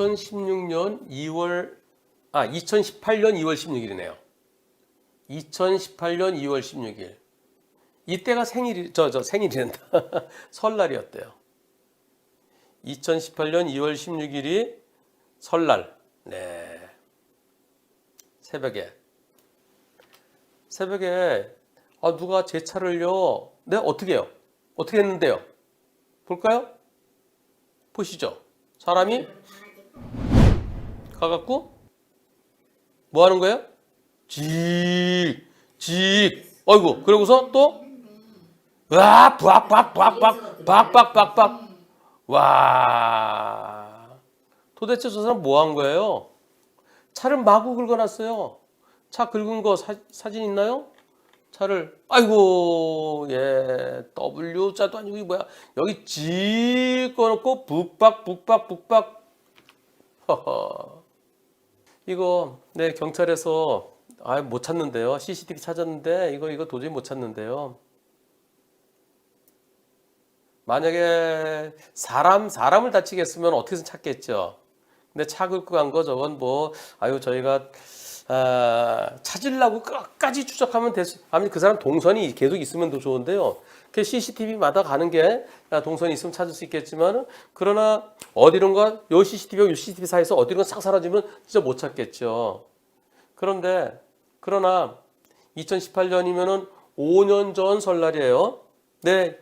2018년 2월 16일이네요. 2018년 2월 16일. 이때가 생일이란다. 설날이었대요. 2018년 2월 16일이 설날. 네. 새벽에 누가 제 차를요. 네, 어떻게 해요? 어떻게 했는데요? 볼까요? 보시죠. 사람이 가갖고 뭐 하는 거예요? 어이구, 그러고서 또 박박박박. 와, 도대체 저 사람 뭐 한 거예요? 차를 마구 긁어놨어요. 차 긁은 거 사진 있나요? 차를 아이고, 예, W자도 아니고 이 뭐야? 여기 지 꺼놓고 북박. 허허. 이거 네, 경찰에서 못 찾는데요. CCTV 찾았는데 이거 도저히 못 찾는데요. 만약에 사람을 다치게 했으면 어떻게든 찾겠죠. 근데 차 긁고 간 거 저건 뭐 저희가 찾으려고 끝까지 추적하면 아니 그 사람 동선이 계속 있으면 더 좋은데요. 그 CCTV마다 가는 게 동선이 있으면 찾을 수 있겠지만 그러나 어디론가 요 CCTV와 요 CCTV 사이에서 어디론가 싹 사라지면 진짜 못 찾겠죠. 그러나 2018년이면은 5년 전 설날이에요. 네,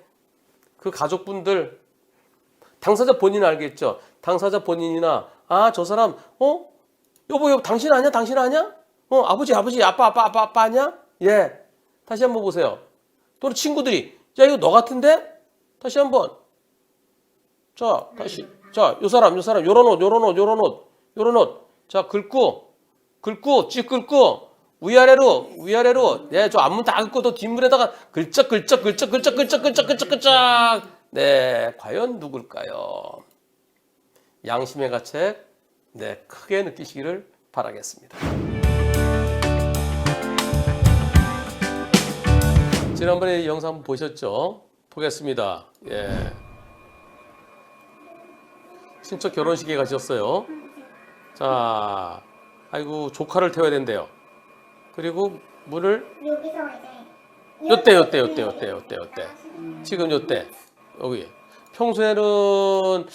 그 가족분들 당사자 본인 알겠죠? 당사자 본인이나 저 사람 여보 당신 아니야? 아버지 아빠 아니야? 예. 다시 한번 보세요. 또는 친구들이 야 이거 너 같은데? 다시 한번. 자, 다시. 자, 요 사람 요런 옷. 자, 긁고 쭉 긁고 위아래로. 예, 저 앞문 다 긁고 또 뒷문에다가 글쩍. 네, 과연 누굴까요? 양심의 가책, 네, 크게 느끼시기를 바라겠습니다. 지난번에 이 영상 한번 보셨죠? 보겠습니다. 예. 친척 결혼식에 가셨어요. 자, 아이고, 조카를 태워야 된대요. 그리고 물을 요때. 지금 요때. 여기. 평소에는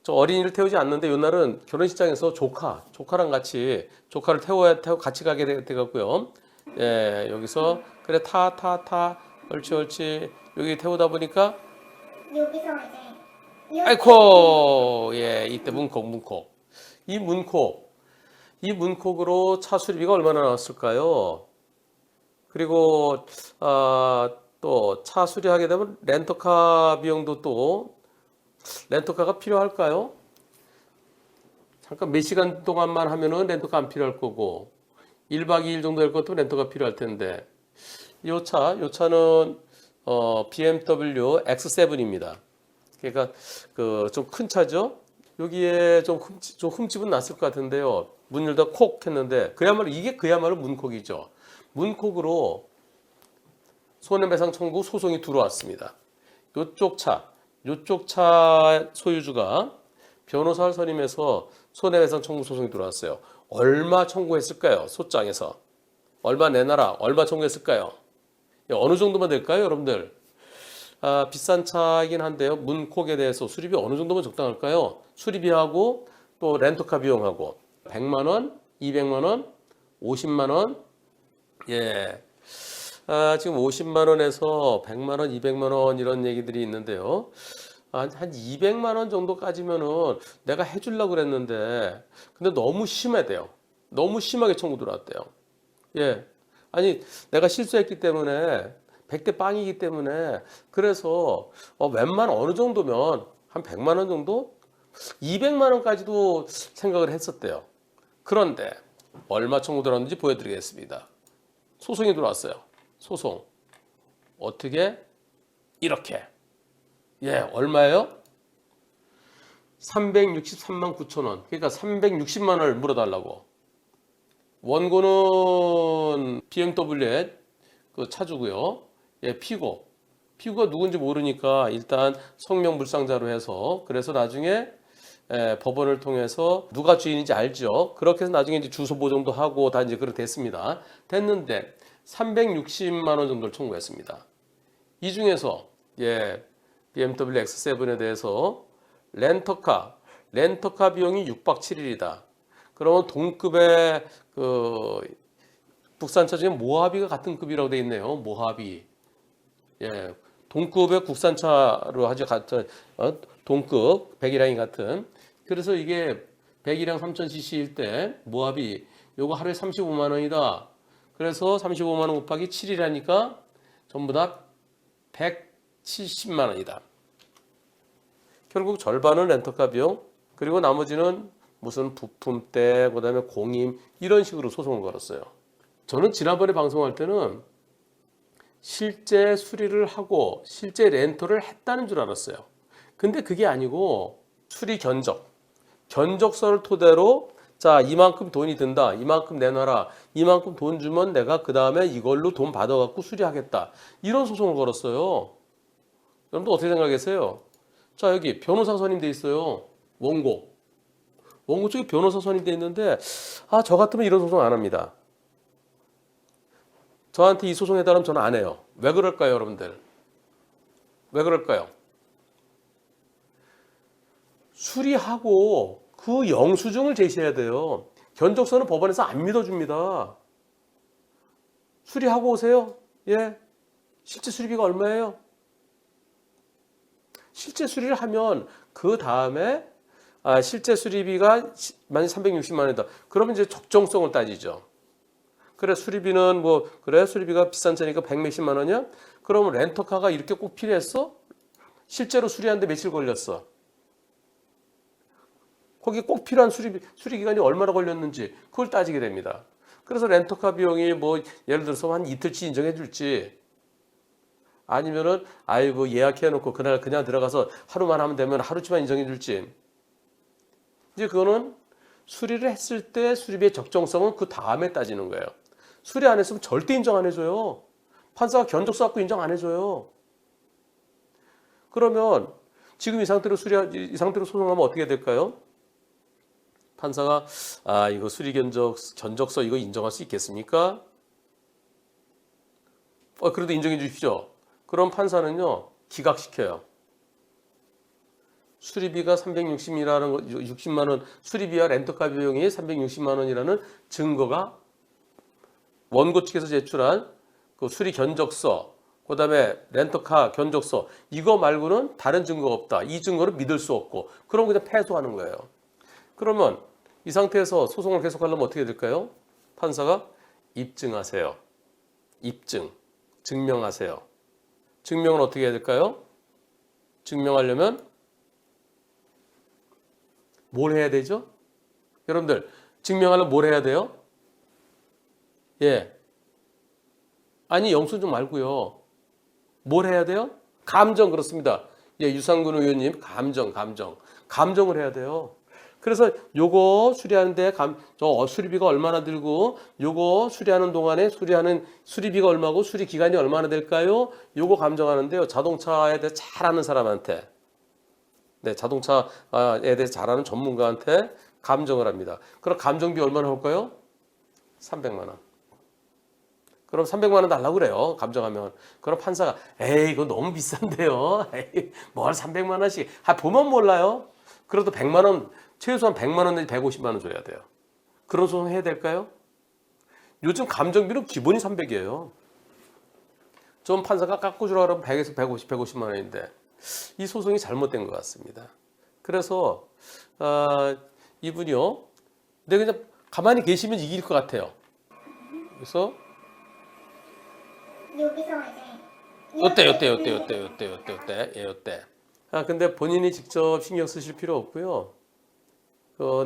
저 어린이를 태우지 않는데 요날은 결혼식장에서 조카랑 같이 조카를 태워 같이 가게 돼갖고요. 예, 여기서 그래 타 옳지 여기 태우다 보니까 아이코, 예, 이때 문콕 이 문콕으로 차 수리비가 얼마나 나왔을까요? 그리고 또 차 수리하게 되면 렌터카 비용도 또 렌터카가 필요할까요? 잠깐 몇 시간 동안만 하면은 렌터카 안 필요할 거고 1박 2일 정도 할 것도 렌터가 필요할 텐데 요 차는 BMW X7입니다. 그러니까 그 좀 큰 차죠. 여기에 좀 흠집은 났을 것 같은데요. 문 열다 콕 했는데 그야말로 문콕이죠. 문콕으로 손해배상 청구 소송이 들어왔습니다. 요쪽 차 소유주가 변호사를 선임해서 손해배상 청구 소송이 들어왔어요. 얼마 청구했을까요? 소장에서. 얼마 내놔라. 얼마 청구했을까요? 어느 정도만 될까요, 여러분들? 비싼 차이긴 한데요. 문콕에 대해서 수리비 어느 정도면 적당할까요? 수리비하고 또 렌터카 비용하고 100만 원, 200만 원, 50만 원. 예. 지금 50만 원에서 100만 원, 200만 원 이런 얘기들이 있는데요. 한 200만 원 정도까지면은 내가 해주려고 그랬는데 근데 너무 심하대요. 너무 심하게 청구 들어왔대요. 예. 아니 내가 실수했기 때문에 100대 빵이기 때문에 그래서 웬만한 어느 정도면 한 100만 원 정도? 200만 원까지도 생각을 했었대요. 그런데 얼마 청구 들어왔는지 보여드리겠습니다. 소송이 들어왔어요. 소송. 어떻게? 이렇게. 예, 얼마예요? 363만 9천 원. 그러니까 360만 원을 물어달라고. 원고는 BMW의 그 차주고요. 예, 피고가 누군지 모르니까 일단 성명불상자로 해서 그래서 나중에 법원을 통해서 누가 주인인지 알죠. 그렇게 해서 나중에 이제 주소 보정도 하고 다 이제 그렇게 됐습니다. 됐는데 360만 원 정도를 청구했습니다. 이 중에서 BMW X7에 대해서 렌터카 비용이 6박 7일이다. 그러면 동급의 그 국산차 중에 모하비가 같은 급이라고 돼 있네요. 모하비. 동급의 국산차로 하죠. 같은 동급 배기량이 같은. 그래서 이게 배기량 3000cc일 때 모하비 요거 하루에 35만 원이다. 그래서 35만 원 곱하기 7이라니까 전부 다 170만 원이다. 결국 절반은 렌터카 비용, 그리고 나머지는 무슨 부품대, 그다음에 공임 이런 식으로 소송을 걸었어요. 저는 지난번에 방송할 때는 실제 수리를 하고 실제 렌터를 했다는 줄 알았어요. 근데 그게 아니고 수리 견적서를 토대로 자, 이만큼 돈이 든다. 이만큼 내놔라. 이만큼 돈 주면 내가 그 다음에 이걸로 돈 받아갖고 수리하겠다. 이런 소송을 걸었어요. 여러분들 어떻게 생각하세요? 자, 여기 변호사 선임돼 있어요. 원고 쪽에 변호사 선임돼 있는데 저 같으면 이런 소송 안 합니다. 저한테 이 소송에 따르면 저는 안 해요. 왜 그럴까요, 여러분들? 왜 그럴까요? 수리하고 그 영수증을 제시해야 돼요. 견적서는 법원에서 안 믿어줍니다. 수리하고 오세요. 실제 수리비가 얼마예요? 실제 수리를 하면 그 다음에 실제 수리비가 만약 360만 원이다. 그러면 이제 적정성을 따지죠. 그래, 수리비는 수리비가 비싼 차니까 100몇십만 원이야? 그러면 렌터카가 이렇게 꼭 필요했어? 실제로 수리하는데 며칠 걸렸어? 거기 꼭 필요한 수리 기간이 얼마나 걸렸는지 그걸 따지게 됩니다. 그래서 렌터카 비용이 예를 들어서 한 이틀치 인정해 줄지, 아니면은 예약해 놓고 그날 그냥 들어가서 하루만 하면 되면 하루치만 인정해 줄지. 이제 그거는 수리를 했을 때 수리비의 적정성은 그 다음에 따지는 거예요. 수리 안 했으면 절대 인정 안 해줘요. 판사가 견적서 갖고 인정 안 해줘요. 그러면 지금 이 상태로 소송하면 어떻게 될까요? 판사가 이거 수리 견적서 이거 인정할 수 있겠습니까? 그래도 인정해 주십시오. 그럼 판사는요 기각시켜요. 수리비가 60만 원, 수리비와 렌터카 비용이 360만 원이라는 증거가 원고 측에서 제출한 그 수리 견적서, 그다음에 렌터카 견적서 이거 말고는 다른 증거가 없다. 이 증거를 믿을 수 없고, 그럼 그냥 패소하는 거예요. 그러면 이 상태에서 소송을 계속하려면 어떻게 될까요? 판사가 입증하세요. 증명하세요. 증명은 어떻게 해야 될까요? 증명하려면 뭘 해야 되죠? 여러분들, 증명하려면 뭘 해야 돼요? 아니, 영수증 말고요. 뭘 해야 돼요? 감정, 그렇습니다. 유상근 의원님, 감정을 해야 돼요. 그래서 요거 수리하는데 수리비가 얼마나 들고, 요거 수리하는 동안에 수리비가 얼마고 수리 기간이 얼마나 될까요? 요거 감정하는데요. 자동차에 대해 잘 아는 사람한테, 자동차에 대해 잘 아는 전문가한테 감정을 합니다. 그럼 감정비 얼마나 올까요? 300만 원. 그럼 300만 원 달라고 그래요. 감정하면. 그럼 판사가 이거 너무 비싼데요. 뭘 300만 원씩. 보면 몰라요. 그래도 100만 원, 최소한 100만 원 내지 150만 원 줘야 돼요. 그런 소송 해야 될까요? 요즘 감정비는 기본이 300이에요. 좀 판사가 깎아주라 그러면 100에서 150, 150만 원인데 이 소송이 잘못된 것 같습니다. 그래서 이분이요. 근데 그냥 가만히 계시면 이길 것 같아요. 그래서 여기서 이때. 근데 본인이 직접 신경 쓰실 필요 없고요.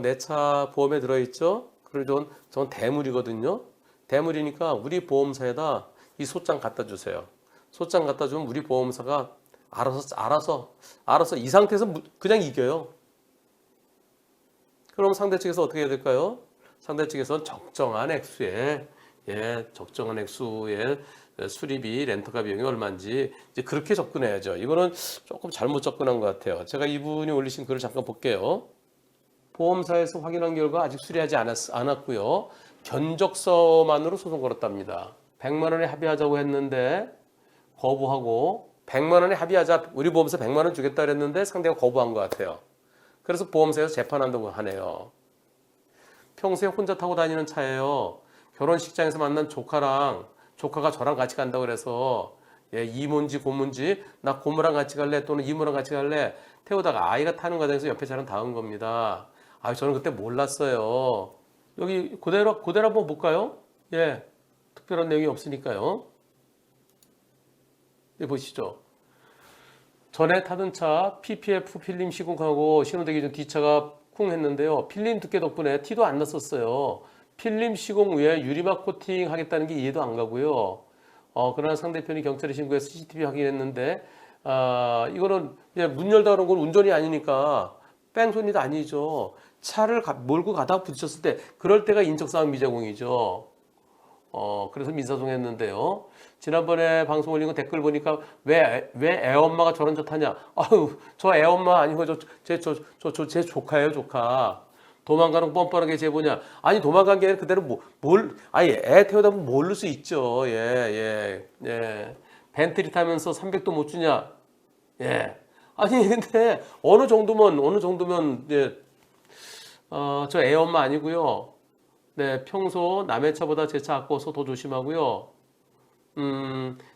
내 차 보험에 들어있죠? 그리고 전 대물이거든요. 대물이니까 우리 보험사에다 이 소장 갖다 주세요. 소장 갖다 주면 우리 보험사가 알아서 이 상태에서 그냥 이겨요. 그럼 상대 측에서 어떻게 해야 될까요? 상대 측에서는 적정한 액수의 수리비, 렌터카 비용이 얼마인지 이제 그렇게 접근해야죠. 이거는 조금 잘못 접근한 것 같아요. 제가 이분이 올리신 글을 잠깐 볼게요. 보험사에서 확인한 결과 아직 수리하지 않았고요. 견적서만으로 소송 걸었답니다. 100만 원에 합의하자고 했는데 거부하고 100만 원에 합의하자 우리 보험사 100만 원 주겠다 그랬는데 상대가 거부한 것 같아요. 그래서 보험사에서 재판한다고 하네요. 평소에 혼자 타고 다니는 차예요. 결혼식장에서 만난 조카가 저랑 같이 간다고 그래서 이모인지 고모인지 나 고모랑 같이 갈래 또는 이모랑 같이 갈래 태우다가 아이가 타는 과정에서 옆에 차량 닿은 겁니다. 저는 그때 몰랐어요. 여기 그대로 한번 볼까요? 특별한 내용이 없으니까요. 보시죠. 전에 타던 차 PPF 필름 시공하고 신호대기 전 뒷차가 쿵 했는데요. 필름 두께 덕분에 티도 안 났었어요. 필름 시공 후에 유리막 코팅 하겠다는 게 이해도 안 가고요. 그러나 상대편이 경찰에 신고해서 CCTV 확인했는데 이거는 그냥 문 열다 그런 건 운전이 아니니까 뺑소니도 아니죠. 차를 몰고 가다가 부딪혔을 때 그럴 때가 인적사항 미제공이죠. 그래서 민사소송했는데요. 지난번에 방송 올린 거 댓글 보니까 왜 애엄마가 저런 저 타냐? 저 애엄마 아니고 제 조카예요, 조카. 도망가는 뻔뻔하게 제보냐? 아니 도망간 게 아니라 그대로 애 태우다 보면 모를 수 있죠. 벤틀리 타면서 300도 못 주냐? 아니 근데 어느 정도면 저 애엄마 아니고요. 평소 남의 차보다 제 차 아까워서 더 조심하고요.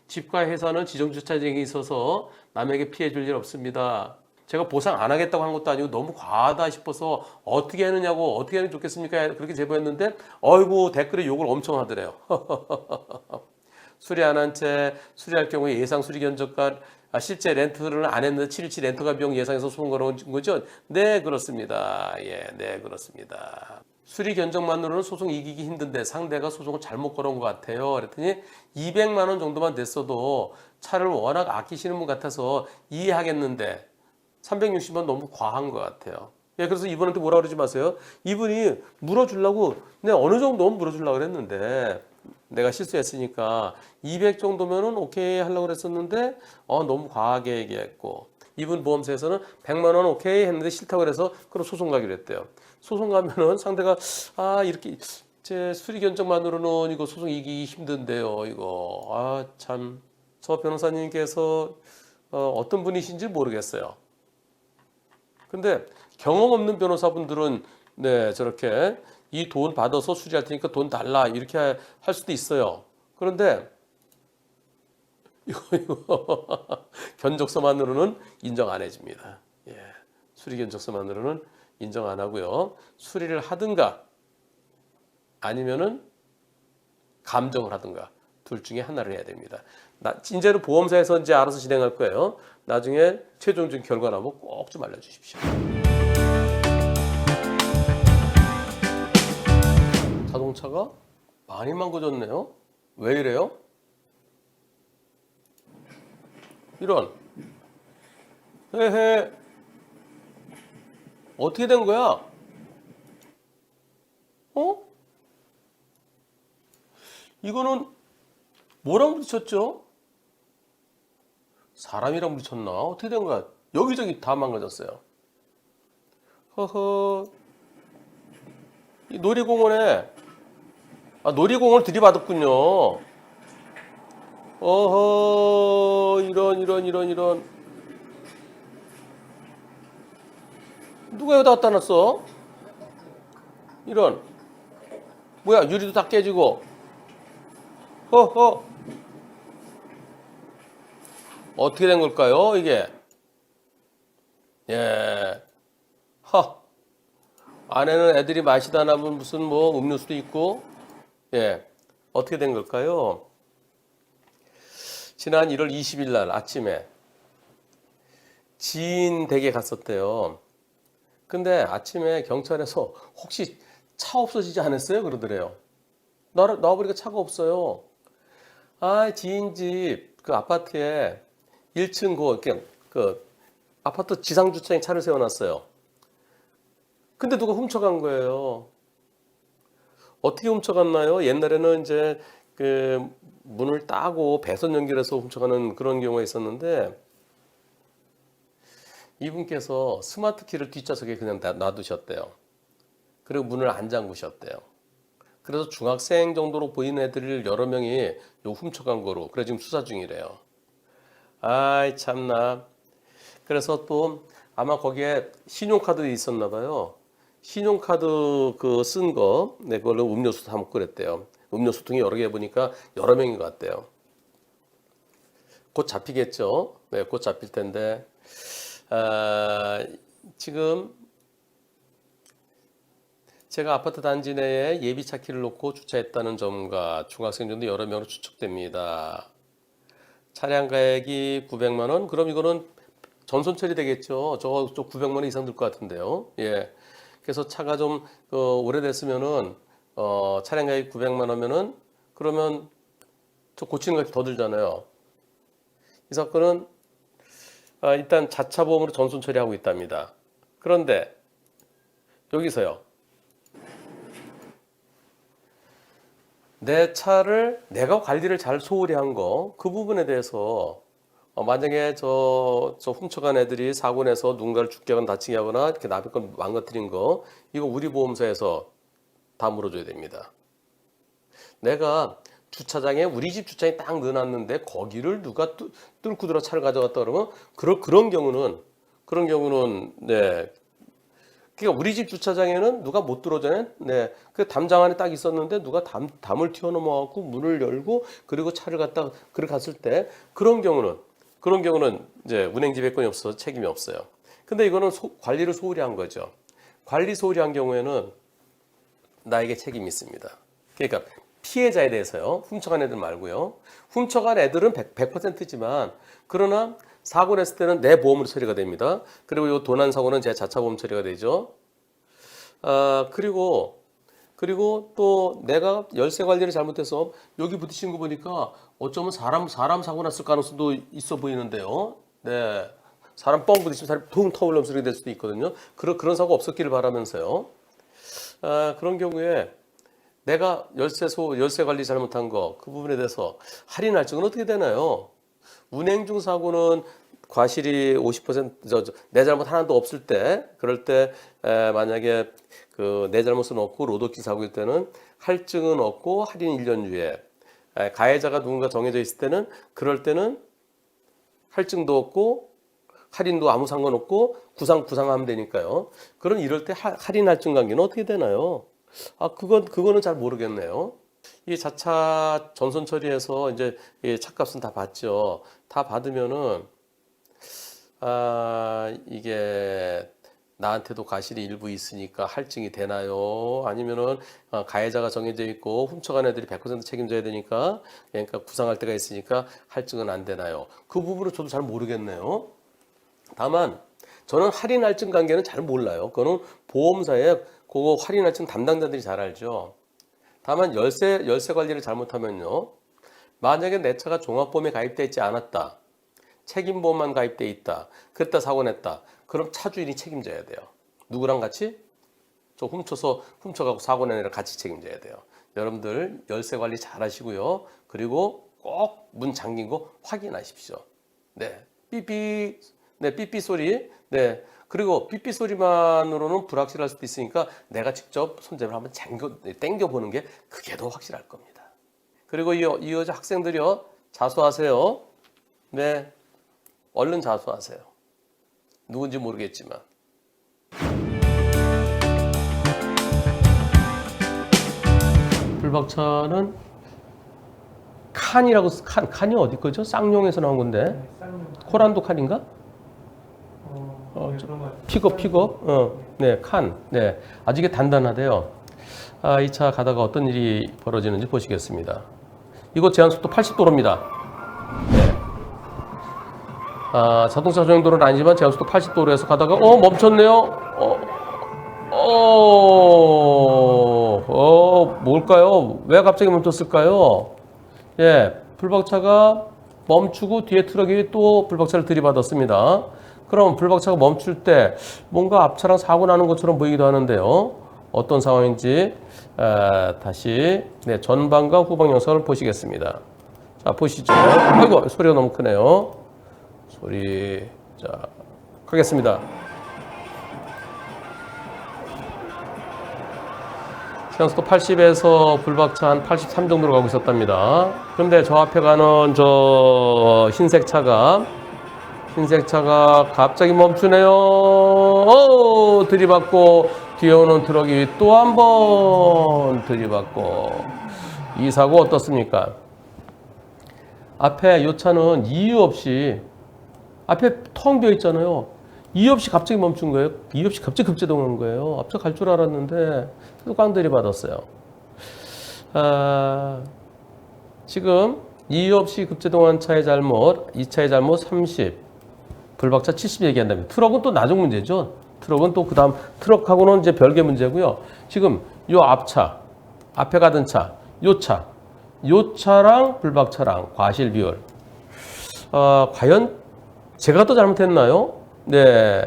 집과 회사는 지정 주차장이 있어서 남에게 피해 줄 일 없습니다. 제가 보상 안 하겠다고 한 것도 아니고 너무 과하다 싶어서 어떻게 하는 게 좋겠습니까? 그렇게 제보했는데 댓글에 욕을 엄청 하더래요. 수리 안 한 채 수리할 경우에 예상 수리 견적과 실제 렌트를 안 했는데 7일치 렌터카 비용 예상해서 소송 걸어온 거죠? 네, 그렇습니다. 네, 그렇습니다. 수리 견적만으로는 소송 이기기 힘든데 상대가 소송을 잘못 걸어온 것 같아요. 그랬더니 200만 원 정도만 됐어도 차를 워낙 아끼시는 분 같아서 이해하겠는데 360만 너무 과한 것 같아요. 그래서 이분한테 뭐라 그러지 마세요. 이분이 물어주려고 어느 정도는 물어주려고 그랬는데 내가 실수했으니까 200 정도면은 오케이 하려고 그랬었는데 너무 과하게 얘기했고 이분 보험사에서는 100만 원 오케이 했는데 싫다고 그래서 그럼 소송 가기로 했대요. 소송 가면은 상대가 이렇게 제 수리 견적만으로는 이거 소송 이기기 힘든데요. 이거 참 저 변호사님께서 어떤 분이신지 모르겠어요. 근데 경험 없는 변호사분들은 저렇게 이 돈 받아서 수리할 테니까 돈 달라 이렇게 할 수도 있어요. 그런데 이거 견적서만으로는 인정 안 해줍니다. 수리 견적서만으로는 인정 안 하고요. 수리를 하든가 아니면은 감정을 하든가 둘 중에 하나를 해야 됩니다. 이제는 보험사에서 이제 알아서 진행할 거예요. 나중에 최종적인 결과 나오면 꼭 좀 알려주십시오. 자동차가 많이 망가졌네요. 왜 이래요? 이런. 어떻게 된 거야? 이거는 뭐랑 부딪혔죠? 사람이랑 부딪혔나? 어떻게 된 거야? 여기저기 다 망가졌어요. 이 놀이공원에 놀이공원을 들이받았군요. 이런. 누가 여기다 갖다 놨어? 이런. 뭐야, 유리도 다 깨지고. 어떻게 된 걸까요, 이게? 안에는 애들이 마시다 남은 무슨 음료수도 있고, 어떻게 된 걸까요? 지난 1월 20일 날 아침에 지인 댁에 갔었대요. 근데 아침에 경찰에서 혹시 차 없어지지 않았어요? 그러더래요. 나와보니까 차가 없어요. 지인 집 그 아파트에 1층 그 아파트 지상 주차장에 차를 세워놨어요. 근데 누가 훔쳐간 거예요. 어떻게 훔쳐갔나요? 옛날에는 이제 그 문을 따고 배선 연결해서 훔쳐가는 그런 경우가 있었는데 이분께서 스마트 키를 뒷좌석에 그냥 놔두셨대요. 그리고 문을 안 잠그셨대요. 그래서 중학생 정도로 보이는 애들을 여러 명이 요 훔쳐간 거로. 그래 지금 수사 중이래요. 아이 참나. 그래서 또 아마 거기에 신용카드 있었나 봐요. 신용카드 그 쓴 거, 네, 그걸로 음료수 다 먹고 그랬대요. 음료수 통이 여러 개 보니까 여러 명인 것 같대요. 곧 잡히겠죠. 네, 곧 잡힐 텐데. 지금 제가 아파트 단지 내에 예비 차키를 놓고 주차했다는 점과 중학생 정도 여러 명으로 추측됩니다. 차량 가액이 900만 원? 그럼 이거는 전손 처리되겠죠. 저 900만 원 이상 들 것 같은데요. 예. 그래서 차가 좀 오래됐으면은 차량 가액 900만 원면은 그러면 저 고치는 값이 더 들잖아요. 이 사건은 일단 자차 보험으로 전손 처리하고 있답니다. 그런데 여기서요. 내 차를 내가 관리를 잘 소홀히 한 거, 그 부분에 대해서 만약에 저 훔쳐간 애들이 사고 내서 누군가를 죽게 하거나 다치게 하거나 이렇게 남의 걸 망가뜨린 거, 이거 우리 보험사에서 다 물어줘야 됩니다. 내가 주차장에 우리 집 주차장에 딱 넣어놨는데 거기를 누가 뚫고 들어 차를 가져갔다 그러면 그런 경우는 네. 그러니까 우리 집 주차장에는 누가 못 들어오잖아요. 네. 그 담장 안에 딱 있었는데 누가 담을 튀어넘어갖고 문을 열고 그리고 차를 갖다 그렇게 갔을 때 그런 경우는 이제 운행 지배권이 없어서 책임이 없어요. 근데 이거는 관리를 소홀히 한 거죠. 관리 소홀히 한 경우에는 나에게 책임이 있습니다. 그러니까 피해자에 대해서요. 훔쳐간 애들 말고요. 훔쳐간 애들은 100%지만 그러나 사고 냈을 때는 내 보험으로 처리가 됩니다. 그리고 이 도난 사고는 제 자차 보험 처리가 되죠. 그리고 또 내가 열쇠 관리를 잘못해서 여기 부딪힌 거 보니까 어쩌면 사람 사고 났을 가능성도 있어 보이는데요. 네. 사람 뻥 부딪히면 사람이 퉁 터울럼 소리가 될 수도 있거든요. 그런 사고 없었기를 바라면서요. 그런 경우에 내가 열쇠 관리 잘못한 거, 그 부분에 대해서 할인 할증은 어떻게 되나요? 운행 중 사고는 과실이 50% 내 잘못 하나도 없을 때, 그럴 때 만약에 그 내 잘못은 없고 로드킬 사고일 때는 할증은 없고 할인 1년 후에, 가해자가 누군가 정해져 있을 때는 그럴 때는 할증도 없고 할인도 아무 상관없고 구상하면 되니까요. 그럼 이럴 때 할인 할증 관계는 어떻게 되나요? 그거는 잘 모르겠네요. 이 자차 전손 처리해서 이제 차값은 다 받죠. 다 받으면은 이게 나한테도 과실이 일부 있으니까 할증이 되나요? 아니면은 가해자가 정해져 있고 훔쳐간 애들이 100% 책임져야 되니까 그러니까 구상할 때가 있으니까 할증은 안 되나요? 그 부분은 저도 잘 모르겠네요. 다만 저는 할인 할증 관계는 잘 몰라요. 그거는 보험사에 그거 할인 할증 담당자들이 잘 알죠. 다만 열쇠 관리를 잘못하면요. 만약에 내 차가 종합보험에 가입되어 있지 않았다. 책임보험만 가입되어 있다. 그랬다 사고 냈다. 그럼 차주인이 책임져야 돼요. 누구랑 같이? 저 훔쳐가고 사고 낸 애랑 같이 책임져야 돼요. 여러분들 열쇠 관리 잘 하시고요. 그리고 꼭 문 잠긴 거 확인하십시오. 네. 삐삐. 네, 삐삐 소리. 네. 그리고 삐삐 소리만으로는 불확실할 수도 있으니까 내가 직접 손잡이를 한번 당겨보는 게 그게 더 확실할 겁니다. 그리고 이 여자 학생들이요. 자수하세요. 네. 얼른 자수하세요. 누군지 모르겠지만. 불박차는 칸이 어디 거죠? 쌍용에서 나온 건데. 네, 쌍용. 코란도 칸인가? 네, 그런 것 픽업. 네, 칸. 네. 아주 이게 단단하대요. 이 차 가다가 어떤 일이 벌어지는지 보시겠습니다. 이거 제한 속도 80도로입니다. 네. 자동차 전용도로는 아니지만 제한 속도 80도로에서 가다가 멈췄네요. 뭘까요? 왜 갑자기 멈췄을까요? 예, 불박차가 멈추고 뒤에 트럭이 또 불박차를 들이받았습니다. 그럼 불박차가 멈출 때 뭔가 앞차랑 사고 나는 것처럼 보이기도 하는데요. 어떤 상황인지 다시 전방과 후방 영상을 보시겠습니다. 자, 보시죠. 아이고, 소리가 너무 크네요. 자, 가겠습니다. 제한속도 80에서 불박차 한 83 정도로 가고 있었답니다. 그런데 저 앞에 가는 저 흰색 차가 갑자기 멈추네요. 들이받고 뒤에 오는 트럭이 또 한 번 들이받고. 이 사고 어떻습니까? 앞에 이 차는 이유 없이 앞에 텅 비어 있잖아요. 이유 없이 갑자기 멈춘 거예요. 이유 없이 갑자기 급제동한 거예요. 앞서 갈 줄 알았는데 또 꽝 들이받았어요. 지금 이유 없이 급제동한 차의 잘못, 이 차의 잘못 30, 불박차 70 얘기한다면 트럭은 또 나중 문제죠. 트럭은 또 그다음 트럭하고는 이제 별개 문제고요. 지금 요 앞차, 앞에 가던 차, 요 차랑 불박차랑 과실 비율. 과연 제가 또 잘못했나요? 네,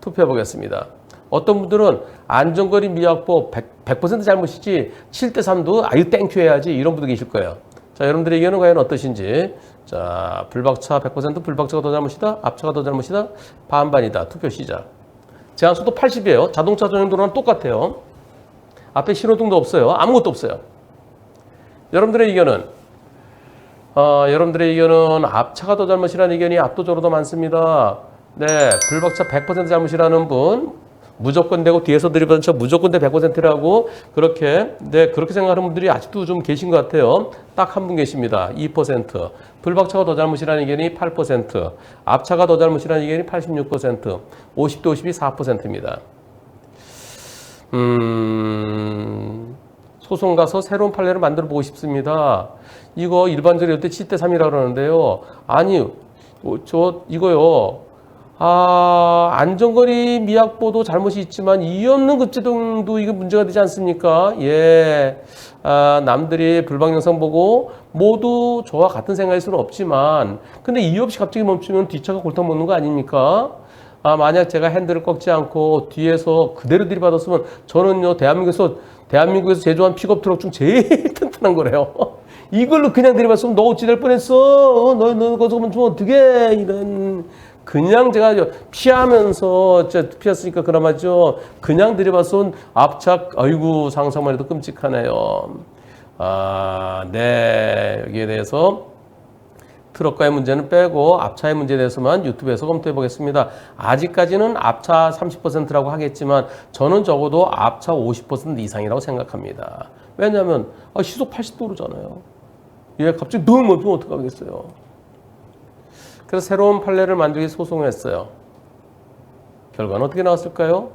투표해 보겠습니다. 어떤 분들은 안전거리 미확보 100% 잘못이지 7대 3도 아유 땡큐 해야지 이런 분도 계실 거예요. 자, 여러분들의 의견은 과연 어떠신지. 자, 불박차 100% 불박차가 더 잘못이다? 앞차가 더 잘못이다? 반반이다. 투표 시작. 제한속도 80이에요. 자동차 전용 도로랑 똑같아요. 앞에 신호등도 없어요. 아무것도 없어요. 여러분들의 의견은 앞차가 더 잘못이라는 의견이 압도적으로 더 많습니다. 네, 불박차 100% 잘못이라는 분 무조건 되고 뒤에서 들이받은 차 무조건 돼 100%라고 그렇게 생각하는 분들이 아직도 좀 계신 것 같아요. 딱 한 분 계십니다. 2%. 불박차가 더 잘못이라는 의견이 8%. 앞차가 더 잘못이라는 의견이 86%. 50대 50이 4%입니다. 소송 가서 새로운 판례를 만들어 보고 싶습니다. 이거 일반적으로 이때 7대 3이라고 그러는데요. 아니, 이거요. 안전거리 미확보도 잘못이 있지만 이유 없는 급제동도 이거 문제가 되지 않습니까? 예. 남들이 불박 영상 보고 모두 저와 같은 생각일 수는 없지만 근데 이유 없이 갑자기 멈추면 뒷차가 골탕 먹는 거 아닙니까? 만약 제가 핸들을 꺾지 않고 뒤에서 그대로 들이받았으면 저는요, 대한민국에서 제조한 픽업 트럭 중 제일 튼튼한 거래요. 이걸로 그냥 들이받았으면 너 어찌 될 뻔했어? 너 거기서 멈추면 어떡해? 이런. 그냥 제가 피하면서 피했으니까 그나마죠. 그냥 들이받았으면 앞차, 아이고, 상상만 해도 끔찍하네요. 네. 여기에 대해서 트럭과의 문제는 빼고 앞차의 문제에 대해서만 유튜브에서 검토해 보겠습니다. 아직까지는 앞차 30%라고 하겠지만 저는 적어도 앞차 50% 이상이라고 생각합니다. 왜냐하면 시속 80도로잖아요. 얘 갑자기 너무 멈추면 어떡하겠어요. 그래서 새로운 판례를 만들기 위해 소송을 했어요. 결과는 어떻게 나왔을까요?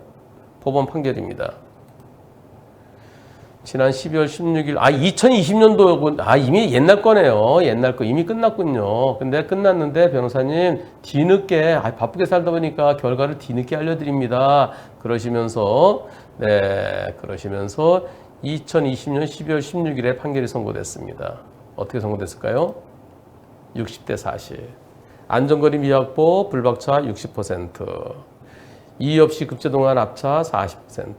법원 판결입니다. 지난 12월 16일, 2020년도, 이미 옛날 거네요. 옛날 거. 이미 끝났군요. 근데 끝났는데 변호사님, 뒤늦게, 바쁘게 살다 보니까 결과를 뒤늦게 알려드립니다. 그러시면서 2020년 12월 16일에 판결이 선고됐습니다. 어떻게 선고됐을까요? 60대 40. 안전거리 미확보, 불박차 60%. 이유 없이 급제동한 앞차 40%.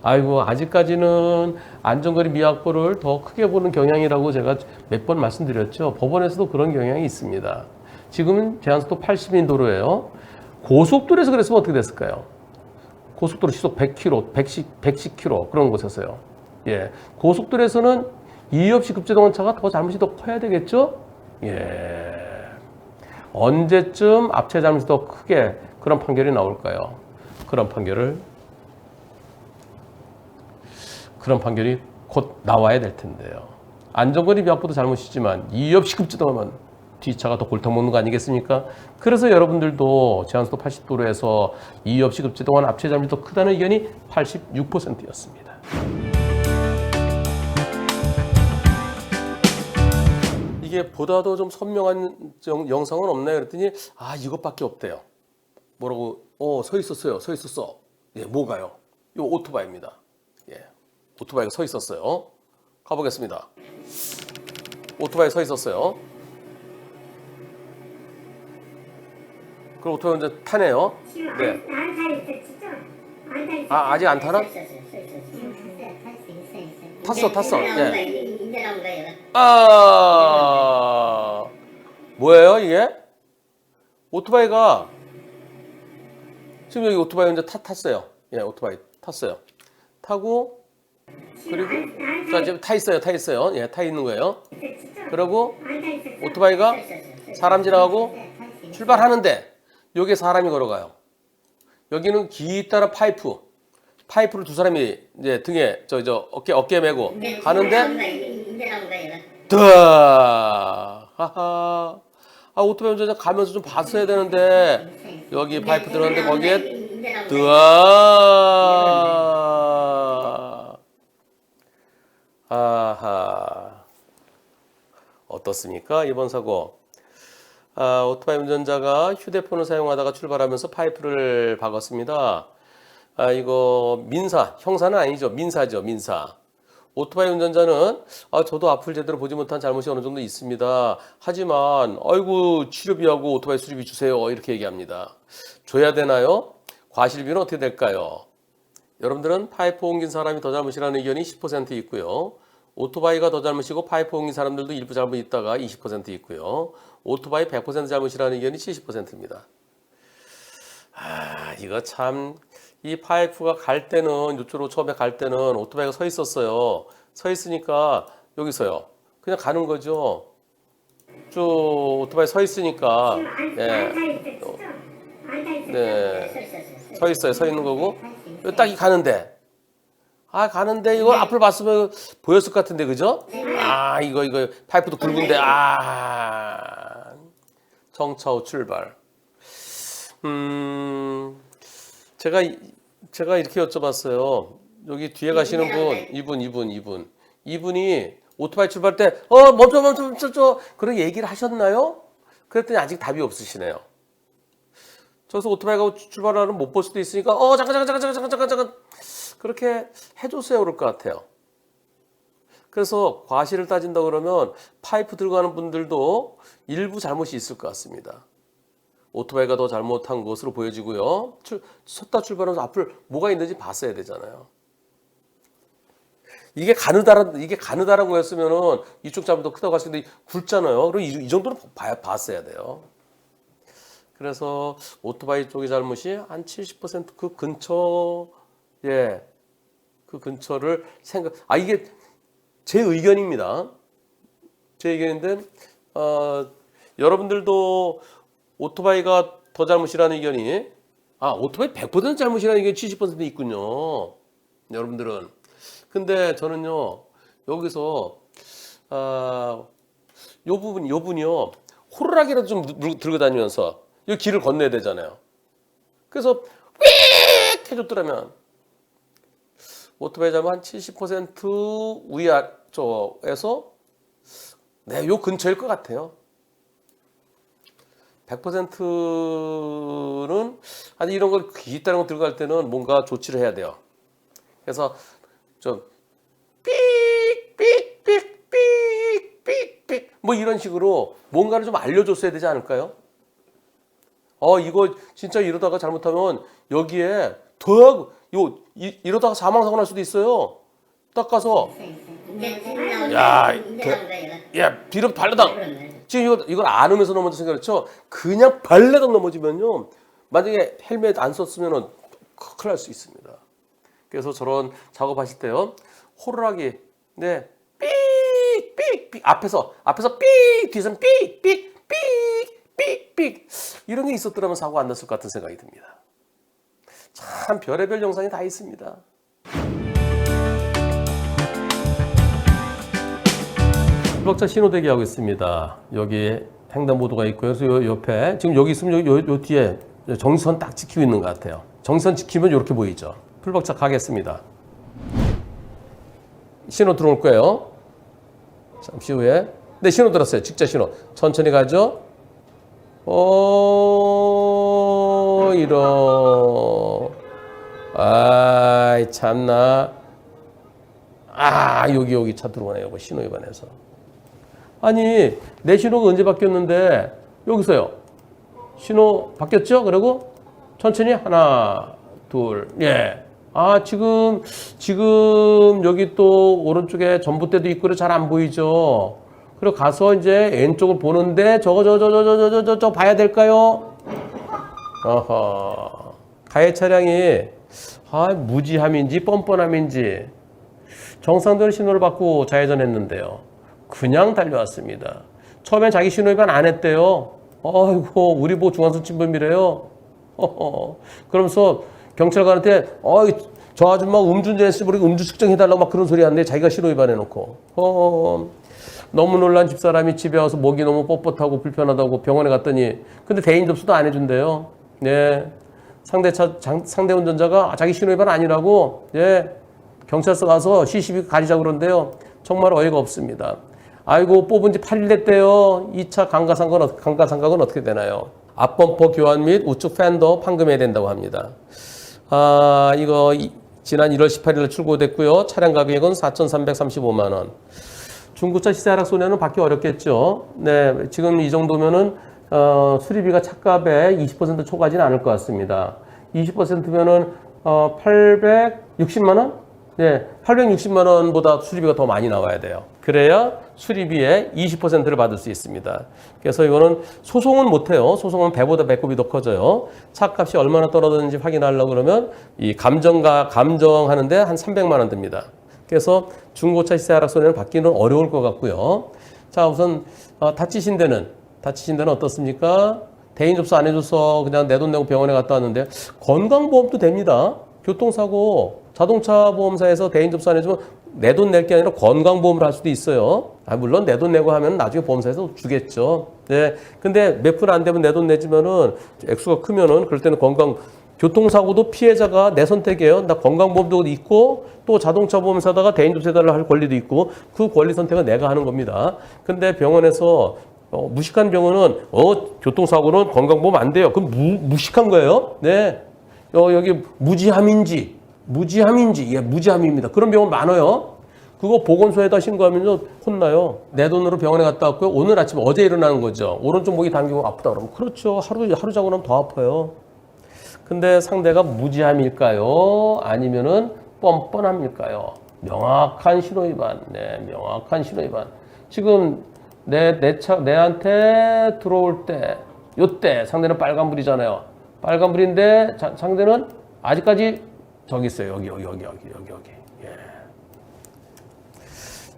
아이고, 아직까지는 안전거리 미확보를 더 크게 보는 경향이라고 제가 몇 번 말씀드렸죠. 법원에서도 그런 경향이 있습니다. 지금은 제한속도 80인 도로예요. 고속도로에서 그랬으면 어떻게 됐을까요? 고속도로 시속 100km, 110km 그런 곳에서요. 예, 고속도로에서는 이유 없이 급제동한 차가 더 잘못이 더 커야 되겠죠? 예. 언제쯤 앞차의 잘못이 더 크게 그런 판결이 나올까요? 그런 판결이 곧 나와야 될 텐데요. 안전거리 미확보도 잘못이지만 이유 없이 급제동하면 뒷차가 더 골탕 먹는 거 아니겠습니까? 그래서 여러분들도 제한속도 80도로에서 이유 없이 급제동한 앞차의 잘못이 더 크다는 의견이 86%였습니다. 이게 보다도 좀 선명한 영상은 없나요? 그랬더니 이것밖에 없대요. 뭐라고? 서 있었어. 예, 뭐가요? 이 오토바이입니다. 예, 오토바이가 서 있었어요. 가보겠습니다. 오토바이 서 있었어요. 그럼 오토바이 이제 타네요. 네. 아직 안 타나? 탔어. 예. 뭐예요 이게? 오토바이가 지금 여기 오토바이 이제 탔어요. 예, 오토바이 탔어요. 타고 그리고 자 지금 타 있어요. 예, 타 있는 거예요. 그리고 오토바이가 사람 지나가고 출발하는데 여기에 사람이 걸어가요. 여기는 기따란 파이프를 두 사람이 이제 등에 저 어깨에 메고 가는데 하하. 오토바이 운전자 가면서 좀 봤어야 되는데 여기 파이프 들어갔는데 거기에 아하. 어떻습니까? 이번 사고. 오토바이 운전자가 휴대폰을 사용하다가 출발하면서 파이프를 박았습니다. 이거 형사는 아니죠. 민사. 오토바이 운전자는 저도 앞을 제대로 보지 못한 잘못이 어느 정도 있습니다. 하지만 아이고 치료비하고 오토바이 수리비 주세요. 이렇게 얘기합니다. 줘야 되나요? 과실비는 어떻게 될까요? 여러분들은 파이프 옮긴 사람이 더 잘못이라는 의견이 10% 있고요. 오토바이가 더 잘못이고 파이프 옮긴 사람들도 일부 잘못 있다가 20% 있고요. 오토바이 100% 잘못이라는 의견이 70%입니다. 이거 참, 이 파이프가 갈 때는, 이쪽으로 처음에 갈 때는 오토바이가 서 있었어요. 서 있으니까 여기서요. 그냥 가는 거죠. 쭉 오토바이 서 있으니까, 서 있어요. 서 있는 거고. 딱 가는데. 가는데 이거 앞을 봤으면 보였을 것 같은데, 그죠? 이거 파이프도 굵은데, 정차 후 출발. 제가 이렇게 여쭤봤어요. 여기 뒤에 가시는 분, 이분이 오토바이 출발 때, 멈춰. 그런 얘기를 하셨나요? 그랬더니 아직 답이 없으시네요. 저기서 오토바이가 출발하는 못 볼 수도 있으니까, 잠깐. 그렇게 해줬어야 그럴 것 같아요. 그래서 과실을 따진다 그러면 파이프 들어가는 분들도 일부 잘못이 있을 것 같습니다. 오토바이가 더 잘못한 것으로 보여지고요. 섰다 출발하면서 앞을 뭐가 있는지 봤어야 되잖아요. 이게 가느다란 거였으면은 이쪽 잘못 더 크다고 하시는데 굵잖아요. 그럼 이 정도는 봤어야 돼요. 그래서 오토바이 쪽의 잘못이 한 70% 그 근처를 이게 제 의견입니다. 제 의견인데 여러분들도 오토바이가 더 잘못이라는 의견이 오토바이 100% 잘못이라는 의견이 70% 있군요. 여러분들은. 근데 저는요. 여기서 요 부분이요. 호루라기라도 좀 들고 다니면서 이 길을 건너야 되잖아요. 그래서 휙 해줬더라면 오토바이 자면 한 70% 위쪽에서 요 근처일 것 같아요. 100%는 아니 이런 걸 기다리는 거 들어갈 때는 뭔가 조치를 해야 돼요. 그래서 좀 삑삑 뭐 이런 식으로 뭔가를 좀 알려줬어야 되지 않을까요? 이거 진짜 이러다가 잘못하면 여기에 이러다가 사망사고 날 수도 있어요. 딱 가서 뒤로 발레당. 지금 이걸 안 하면서 넘어져서 그렇죠. 그냥 발레당 넘어지면요. 만약에 헬멧 안 썼으면 큰일 날 수 있습니다. 그래서 저런 작업하실 때요. 호루라기 삑 앞에서 삑 뒤에서는 삑 이런 게 있었더라면 사고 안 났을 것 같은 생각이 듭니다. 참 별의별 영상이 다 있습니다. 불박차 신호대기 하고 있습니다. 여기 횡단보도가 있고요. 그래서 요 옆에 지금 여기 있으면 요 뒤에 정선 딱 지키고 있는 것 같아요. 정선 지키면 이렇게 보이죠. 풀박차 가겠습니다. 신호 들어올 거예요. 잠시 후에. 네, 신호 들었어요. 직자 신호. 천천히 가죠. 참나. 여기 차 들어오네요. 신호 위반해서. 아니, 내 신호가 언제 바뀌었는데, 여기서요. 신호 바뀌었죠? 그리고 천천히 하나, 둘, 지금 여기 또 오른쪽에 전봇대도 있고 잘 안 보이죠? 그리고 가서 이제 왼쪽을 보는데 저거 봐야 될까요? 가해 차량이 무지함인지 뻔뻔함인지 정상적으로 신호를 받고 좌회전했는데요. 그냥 달려왔습니다. 처음엔 자기 신호 위반 안 했대요. 아이고 우리 보고 중앙선 침범이래요. 그러면서 경찰관한테 저 아줌마 음주운전했으면 우리 음주 측정해달라고 막 그런 소리 하는데 자기가 신호 위반해놓고 너무 놀란 집사람이 집에 와서 목이 너무 뻣뻣하고 불편하다고 병원에 갔더니 근데 대인 접수도 안 해준대요. 네. 상대 운전자가 자기 신호 위반 아니라고 경찰서 가서 CCTV 가리자 그런데요. 정말 어이가 없습니다. 아이고 뽑은 지 8일 됐대요. 2차 감가상각은 어떻게 되나요? 앞범퍼 교환 및 우측 팬더 판금해야 된다고 합니다. 이거 지난 1월 18일 출고됐고요. 차량 가격은 4,335만 원. 중고차 시세 하락 소녀는 받기 어렵겠죠. 네, 지금 이 정도면은 수리비가 차값의 20% 초과하지는 않을 것 같습니다. 20%면은 860만 원? 네, 860만 원보다 수리비가 더 많이 나와야 돼요. 그래야 수리비의 20%를 받을 수 있습니다. 그래서 이거는 소송은 못해요. 소송은 배보다 배꼽이 더 커져요. 차값이 얼마나 떨어졌는지 확인하려고 그러면 이 감정하는데 한 300만 원 듭니다. 그래서 중고차 시세 하락 소리는 받기는 어려울 것 같고요. 자, 우선 다치신 데는 어떻습니까? 대인 접수 안 해줘서 그냥 내 돈 내고 병원에 갔다 왔는데 건강보험도 됩니다. 교통사고 자동차 보험사에서 대인 접수 안 해주면 내 돈 낼 게 아니라 건강보험을 할 수도 있어요. 물론 내 돈 내고 하면 나중에 보험사에서 주겠죠. 네. 근데 몇 푼 안 되면 내 돈 내지면은 액수가 크면은 그럴 때는 교통사고도 피해자가 내 선택이에요. 나 건강보험도 있고 또 자동차 보험사다가 대인 접수해달라 할 권리도 있고 그 권리 선택은 내가 하는 겁니다. 근데 병원에서 무식한 병원은 교통사고는 건강보험 안 돼요. 그럼 무식한 거예요. 네. 여기 무지함인지 무지함입니다. 그런 병원 많아요. 그거 보건소에다 신고하면 혼나요. 내 돈으로 병원에 갔다 왔고요. 오늘 아침 어제 일어나는 거죠. 오른쪽 목이 당기고 아프다 그러면 그렇죠. 하루 자고 나면 더 아파요. 근데 상대가 무지함일까요? 아니면은 뻔뻔함일까요? 명확한 신호 위반. 네, 명확한 신호 위반. 지금 내한테 들어올 때, 요때 상대는 빨간불이잖아요. 빨간불인데 상대는 아직까지 저기 있어요. 여기. 예.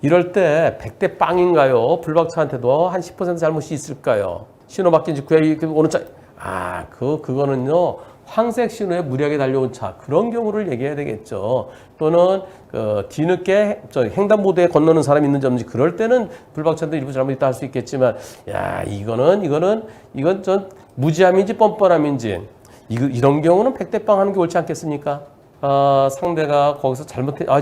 이럴 때 100대 빵인가요? 불박차한테도 한 10% 잘못이 있을까요? 신호 바뀐 직후에 오른쪽 그거는요. 황색 신호에 무리하게 달려온 차 그런 경우를 얘기해야 되겠죠. 또는 뒤늦게 횡단보도에 건너는 사람이 있는지 없는지 그럴 때는 불박차도 일부 잘못 있다 할 수 있겠지만 이건 전 무지함인지 뻔뻔함인지 이런 경우는 100대 빵 하는 게 옳지 않겠습니까? 상대가 거기서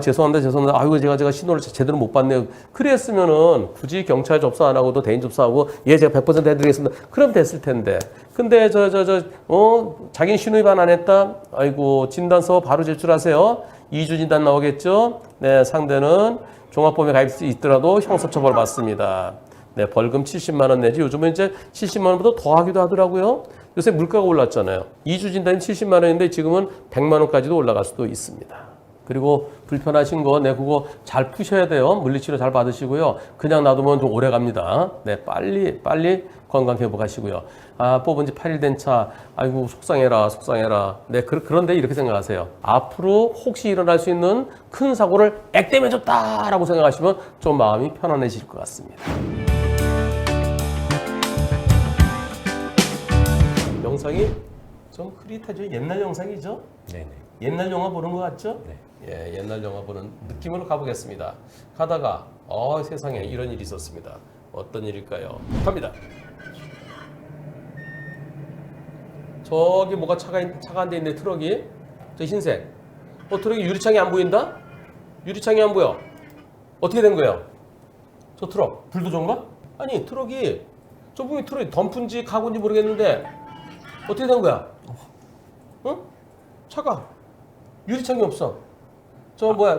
죄송합니다. 아이고 제가 신호를 제대로 못 봤네요. 그랬으면은 굳이 경찰 접수 안 하고도 대인 접수하고 제가 100% 해드리겠습니다. 그럼 됐을 텐데. 근데 자기는 신호 위반 안 했다. 아이고 진단서 바로 제출하세요. 2주 진단 나오겠죠. 네, 상대는 종합보험에 가입할 수 있더라도 형사처벌 받습니다. 네, 벌금 70만 원 내지 요즘은 이제 70만 원보다 더 하기도 하더라고요. 요새 물가가 올랐잖아요. 2주 진단이 70만 원인데 지금은 100만 원까지도 올라갈 수도 있습니다. 그리고 불편하신 거, 그거 잘 푸셔야 돼요. 물리치료 잘 받으시고요. 그냥 놔두면 좀 오래 갑니다. 네, 빨리 건강 회복하시고요. 뽑은 지 8일 된 차, 아이고, 속상해라. 네, 그런데 이렇게 생각하세요. 앞으로 혹시 일어날 수 있는 큰 사고를 액땜해줬다라고 생각하시면 좀 마음이 편안해질 것 같습니다. 영상이 좀 흐릿하죠. 옛날 영상이죠. 네네. 옛날 영화 보는 것 같죠? 네. 예, 옛날 영화 보는 느낌으로 가보겠습니다. 가다가 세상에 이런 일이 있었습니다. 어떤 일일까요? 갑니다. 저기 뭐가 차가 한 대 있는데 트럭이 저 흰색. 트럭이 유리창이 안 보인다? 유리창이 안 보여. 어떻게 된 거예요? 저 트럭 불도저인가? 아니 트럭이 트럭이 덤프인지 카고인지 모르겠는데 어떻게 된 거야? 차가 유리창이 없어.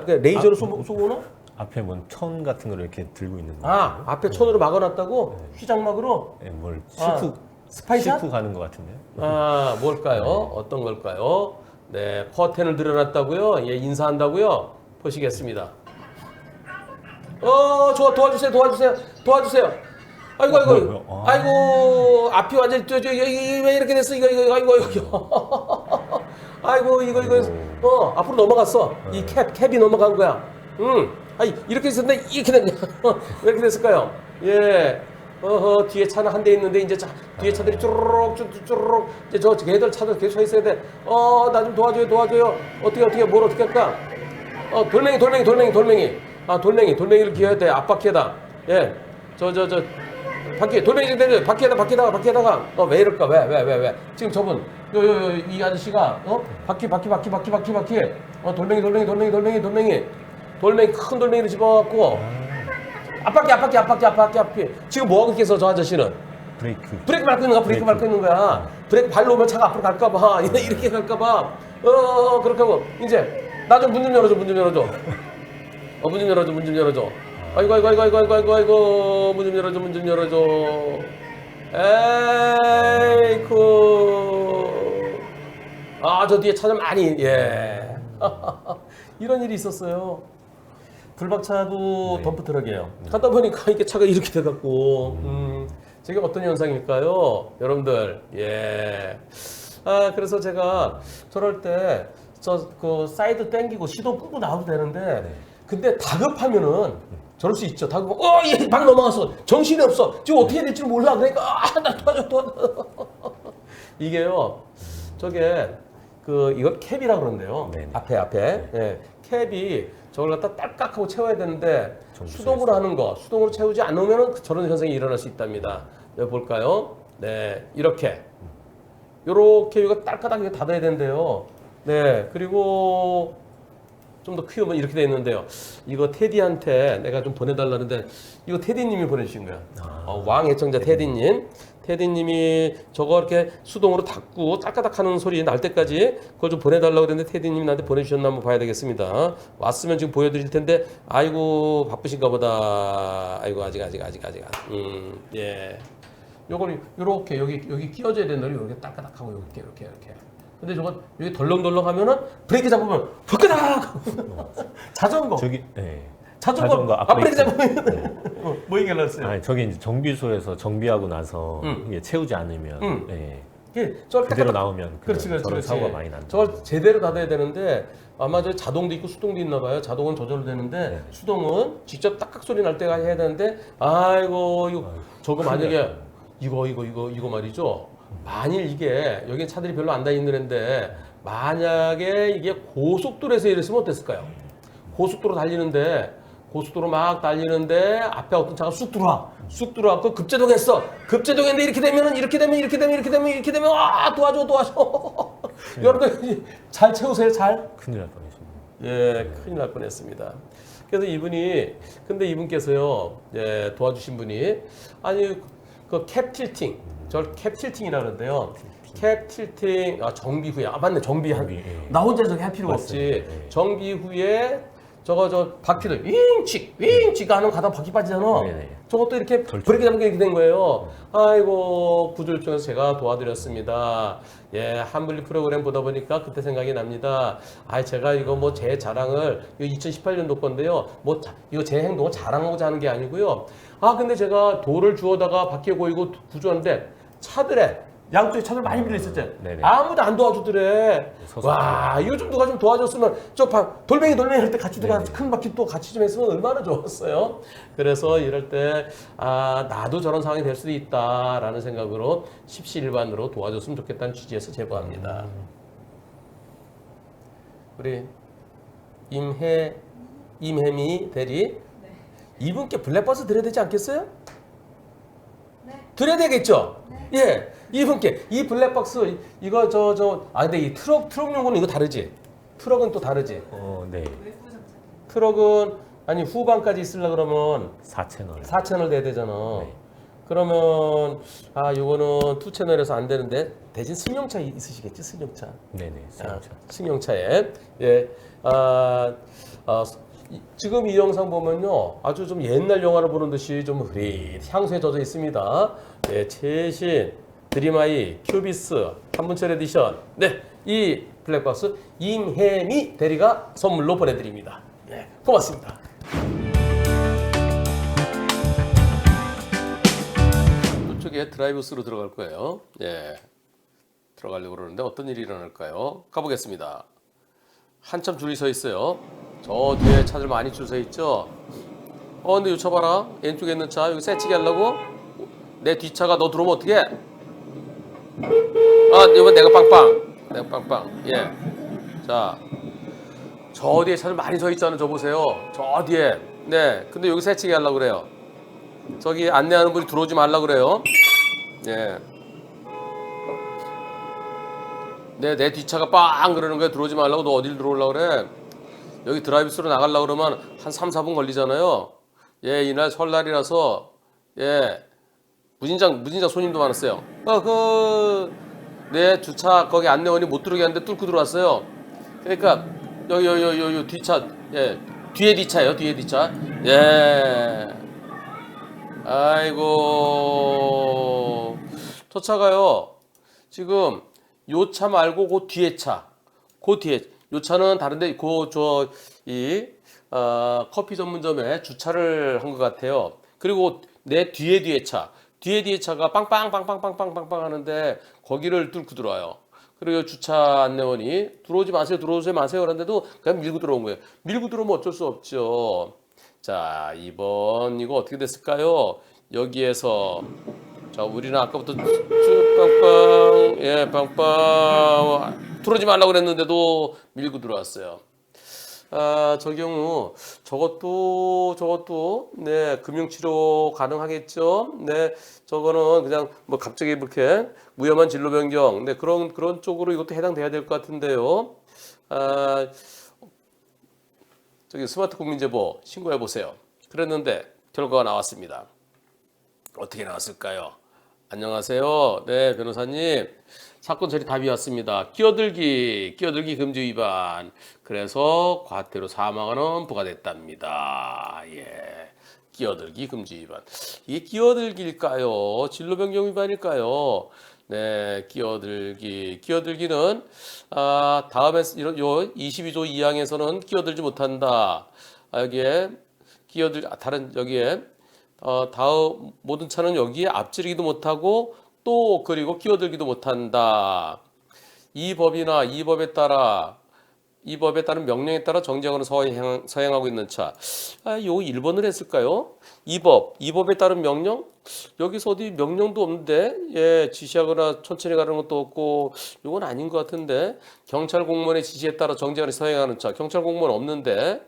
레이저로 쏘고 오나? 앞에 뭔 천 같은 걸 이렇게 들고 있는 거. 앞에 천으로 막아놨다고? 휘장막으로? 네, 뭘 스파이샷? 싣고 가는 것 같은데요. 뭘까요? 어떤 걸까요? 네, 커튼을 들여놨다고요? 예, 인사한다고요? 보시겠습니다. 도와주세요. 아이고, 앞이 완전히 왜 이렇게 됐어? 아이고, 앞으로 넘어갔어. 이 캡이 넘어간 거야. 아니 이렇게 있었는데 이렇게 됐냐? 왜 이렇게 됐을까요? 예. 뒤에 차는 한 대 있는데 이제 뒤에 차들이 쭈르륵 이제 저 걔들 차들 계속 서 있어야 돼. 나 좀 도와줘요. 어떻게 뭘 어떻게 할까? 돌멩이. 아 돌멩이를 기어야 돼. 앞바퀴에다. 예. 저 바퀴 돌멩이 좀 대줘. 바퀴에다가 왜 이럴까? 왜? 지금 저분 이 아저씨가 바퀴 돌멩이 큰 돌멩이를 집어갖고 앞바퀴 지금 뭐하고 있겠어 저 아저씨는 브레이크 밟고 있는 거야. 브레이크 발 놓으면 차가 앞으로 갈까봐 이렇게 갈까봐 그렇게 하고 이제 나 좀 문 좀 열어줘 문 좀 열어줘 아이고 문 좀 열어줘 에이쿠 저 뒤에 차 좀 많이 예 이런 일이 있었어요. 불박차도 덤프트럭이에요. 가다 보니까 이게 차가 이렇게 돼갖고 저게 어떤 현상일까요? 여러분들 예. 그래서 제가 저럴 때 그 사이드 땡기고 시동 끄고 나와도 되는데 근데 다급하면은 저럴 수 있죠. 다급하면 얘 막 넘어갔어. 정신이 없어. 지금 어떻게 해야 될지 몰라. 그러니까 나 도와줘. 이게요. 저게 이걸 캡이라 그러는데요. 네네. 앞에 예. 캡이 저걸 갖다 딸깍하고 채워야 되는데 수동으로 하는 거, 수동으로 채우지 않으면 저런 현상이 일어날 수 있답니다. 여기 볼까요? 네, 이렇게 이거 딸깍하게 닫아야 된대요. 네, 그리고 좀 더 키우면 이렇게 돼 있는데요. 이거 테디한테 내가 좀 보내달라는데 이거 테디님이 보내주신 거야. 왕 애청자 테디님이 저거 이렇게 수동으로 닫고 따까닥하는 소리 날 때까지 그걸 좀 보내달라고 그랬는데 테디님이 나한테 보내주셨나 한번 봐야 되겠습니다. 왔으면 지금 보여드릴 텐데 아이고 바쁘신가 보다. 아이고 아직. 예. 요걸 요렇게 여기 끼워줘야 된다. 이렇게 따까닥하고 이렇게. 근데 저거 여기 덜렁덜렁 하면은 브레이크 잡으면 흑끄닥 자전거. 자전거 앞브레이크 잡으면 뭐 얘기하려고 했어요? 저기 이제 정비소에서 정비하고 나서 이게 채우지 않으면 그대로 나오면 저런 사고가 많이 난다. 저걸 제대로 닫아야 되는데 아마 저 자동도 있고 수동도 있나 봐요. 자동은 저절로 되는데 수동은 직접 딱딱 소리 날 때가 해야 되는데 아이고 저거 만약에 이거 말이죠. 만일 이게 여기 차들이 별로 안 다니는 데인데 만약에 이게 고속도로에서 이랬으면 어땠을까요? 고속도로 막 달리는데 앞에 어떤 차가 쑥 들어와갖고 급제동했어. 급제동했는데 이렇게 되면 도와줘. 여러분들 잘 채우세요. 잘. 큰일 날 뻔했습니다. 예, 큰일 날 뻔했습니다. 그래서 이분께서요, 예, 도와주신 분이 아니 그 캡틸팅, 저걸 캡틸팅이라 그러는데요. 캡틸팅 정비 후에 맞네 정비 나 혼자 저기 할 필요가 없지. 정비 후에 저 바퀴를 윙칙 하는 가다 바퀴 빠지잖아. 저것도 이렇게 브레이크 잡는 게 이렇게 된 거예요. 아이고 구조를 통해서 제가 도와드렸습니다. 예, 한블리 프로그램 보다 보니까 그때 생각이 납니다. 제가 이거 제 자랑을 이거 2018년도 건데요. 이거 제 행동을 자랑하고자 하는 게 아니고요. 근데 제가 돌을 주워다가 바퀴에 고이고 구조하는데 양쪽에 차들 많이 밀려 있었지. 아무도 안 도와주더래. 와, 이거 좀 누가 좀 도와줬으면 돌멩이 할 때 같이 들어가서 큰 바퀴 또 같이 좀 했으면 얼마나 좋았어요. 그래서 이럴 때 나도 저런 상황이 될 수도 있다라는 생각으로 십시일반으로 도와줬으면 좋겠다는 취지에서 제보합니다. 우리 임혜미 대리 이분께 블랙버스 드려야 되지 않겠어요? 드려야 되겠죠? 예. 이분께 이 블랙박스 이거 근데 이 트럭 요금은 이거 다르지? 트럭은 또 다르지? 네. 트럭은 후방까지 있으려 그러면 4채널 돼야 되잖아. 그러면 요거는 2채널에서 안 되는데 대신 승용차 있으시겠지? 승용차. 네네. 승용차에 예. 지금 이 영상 보면요 아주 좀 옛날 영화를 보는 듯이 좀 향수에 젖어 있습니다. 예, 최신 드림아이 큐비스 한문철 에디션. 네, 이 블랙박스 임혜미 대리가 선물로 보내드립니다. 예, 고맙습니다. 이쪽에 드라이브스로 들어갈 거예요. 예, 들어가려고 그러는데 어떤 일이 일어날까요? 가보겠습니다. 한참 줄이 서 있어요. 저 뒤에 차들 많이 줄 서 있죠. 근데 요 차 봐라. 왼쪽에 있는 차 여기 새치기 하려고 내 뒷차가 너 들어오면 어떡해? 이번 내가 빵빵. 예. 자, 저 뒤에 차들 많이 서 있잖아요. 저 보세요. 저 뒤에. 네. 근데 여기 새치기 하려고 그래요. 저기 안내하는 분이 들어오지 말라 그래요. 예. 내 뒷차가 빵 그러는 거야. 들어오지 말라고. 너 어딜 들어오려고 그래? 여기 드라이브스루 나가려고 그러면 한 3, 4분 걸리잖아요. 예, 이날 설날이라서 예. 무진장 손님도 많았어요. 내 주차 거기 안내원이 못 들어오게 하는데 뚫고 들어왔어요. 그러니까 여기 뒷차 예. 뒤에 뒷차예요. 뒤에 뒷차. 예. 아이고. 저 차가요. 지금 요 차 말고 그 뒤에 차. 그 뒤에 요 차는 다른데 커피 전문점에 주차를 한 것 같아요. 그리고 내 뒤에 차. 뒤에 차가 빵빵 하는데 거기를 뚫고 들어와요. 그리고 주차 안내원이 들어오지 마세요 그런데도 그냥 밀고 들어온 거예요. 밀고 들어오면 어쩔 수 없죠. 자, 이번 이거 어떻게 됐을까요? 여기에서 자, 우리는 아까부터 쭉 빵빵 들어오지 말라고 그랬는데도 밀고 들어왔어요. 저 경우 저것도 네, 금융치료 가능하겠죠. 네, 저거는 그냥 뭐 갑자기 이렇게 위험한 진로 변경 네, 그런 쪽으로 이것도 해당돼야 될 것 같은데요. 저기 스마트 국민제보 신고해 보세요. 그랬는데 결과가 나왔습니다. 어떻게 나왔을까요? 안녕하세요. 네, 변호사님. 사건 처리 답이 왔습니다. 끼어들기 금지 위반. 그래서 과태료 4만 원 부과됐답니다. 예. 끼어들기 금지 위반. 이게 끼어들기일까요? 진로 변경 위반일까요? 네, 끼어들기는 다음에 요 22조 2항에서는 끼어들지 못한다. 여기에 다음 모든 차는 여기에 앞지르기도 못하고 또 그리고 끼어들기도 못한다. 이 법에 따른 명령에 따라 정지하거나 서행하고 있는 차. 요 1번을 했을까요? 이 법에 따른 명령? 여기서 어디 명령도 없는데, 예, 지시하거나 천천히 가는 것도 없고, 요건 아닌 것 같은데, 경찰 공무원의 지시에 따라 정지하거나 서행하는 차. 경찰 공무원 없는데,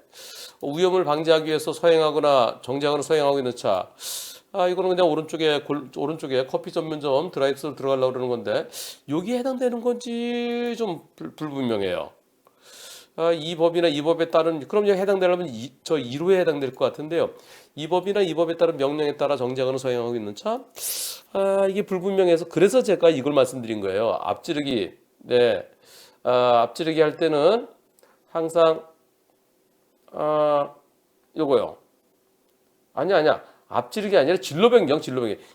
위험을 방지하기 위해서 서행하거나 정지하거나 서행하고 있는 차. 이거는 그냥 오른쪽에 커피 전문점 드라이브스루 들어가려고 그러는 건데, 여기에 해당되는 건지 좀 불분명해요. 이 법이나 이 법에 따른 그럼 여기 해당되려면 저 2로에 해당될 것 같은데요. 이 법이나 이 법에 따른 명령에 따라 정지하거나 서행하고 있는 차. 이게 불분명해서 그래서 제가 이걸 말씀드린 거예요. 앞지르기. 네. 앞지르기 할 때는 항상 요거요. 아니야. 앞지르기 아니라 진로 변경.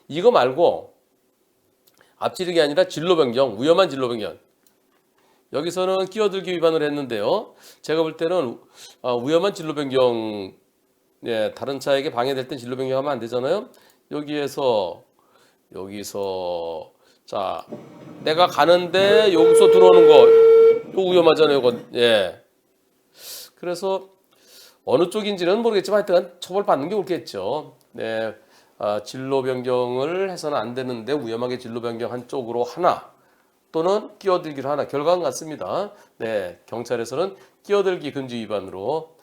이거 말고 앞지르기 아니라 진로 변경, 위험한 진로 변경. 여기서는 끼어들기 위반을 했는데요. 제가 볼 때는 위험한 진로 변경, 예, 다른 차에게 방해될 땐 진로 변경하면 안 되잖아요. 여기서 자, 내가 가는데 여기서 들어오는 거, 이거 위험하잖아요. 이건 예. 그래서 어느 쪽인지는 모르겠지만 하여튼 처벌받는 게 옳겠죠. 네, 진로 변경을 해서는 안 되는데 위험하게 진로 변경한 쪽으로 하나. 또는 끼어들기를 하나. 결과는 같습니다. 네, 경찰에서는 끼어들기 금지 위반으로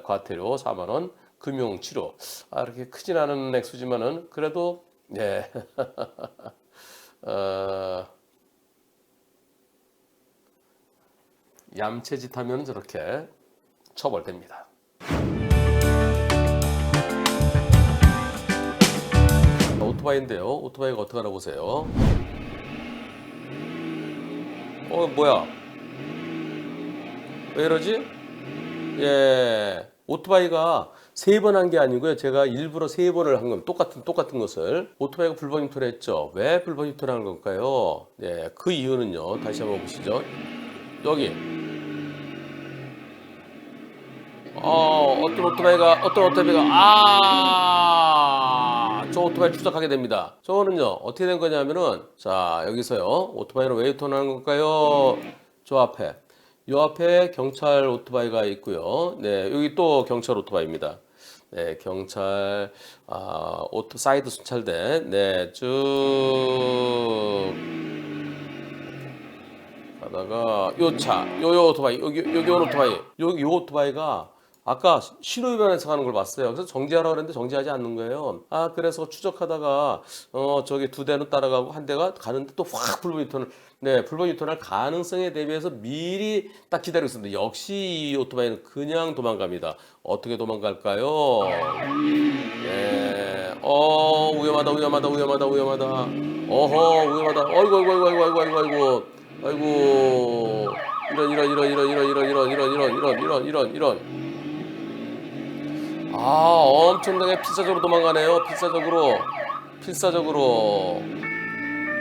과태료 4만 원, 금융치료. 이렇게 크진 않은 액수지만은 그래도 네. 얌체짓 하면 저렇게 처벌됩니다. 오토바이인데요. 오토바이가 어떻게 하나 보세요. 뭐야? 왜 이러지? 예, 오토바이가 3번 한 게 아니고요. 제가 일부러 3번을 한 겁니다. 똑같은 것을. 오토바이가 불법 입토를 했죠. 왜 불법 입토를 한 걸까요? 네, 그 이유는요. 다시 한번 보시죠. 여기. 어떤 오토바이가 저 오토바이 추적하게 됩니다. 저거는요 어떻게 된 거냐면은 자 여기서요 오토바이를 왜 유턴하는 걸까요? 저 앞에 요 앞에 경찰 오토바이가 있고요. 네, 여기 또 경찰 오토바이입니다. 네, 경찰 오토 사이드 순찰대. 네, 쭉 가다가 요 차, 요 오토바이, 여기 온 오토바이, 요 오토바이가 아까 신호위반에서 가는 걸 봤어요. 그래서 정지하라고 그랬는데 정지하지 않는 거예요. 그래서 추적하다가 저기 두 대는 따라가고 한 대가 가는데 또 확 불법 유턴을 불법 유턴할 가능성에 대비해서 미리 딱 기다리고 있습니다. 역시 이 오토바이는 그냥 도망갑니다. 어떻게 도망갈까요? 네, 위험하다. 어허, 위험하다. 아이고. 이런. 엄청나게 필사적으로 도망가네요. 필사적으로.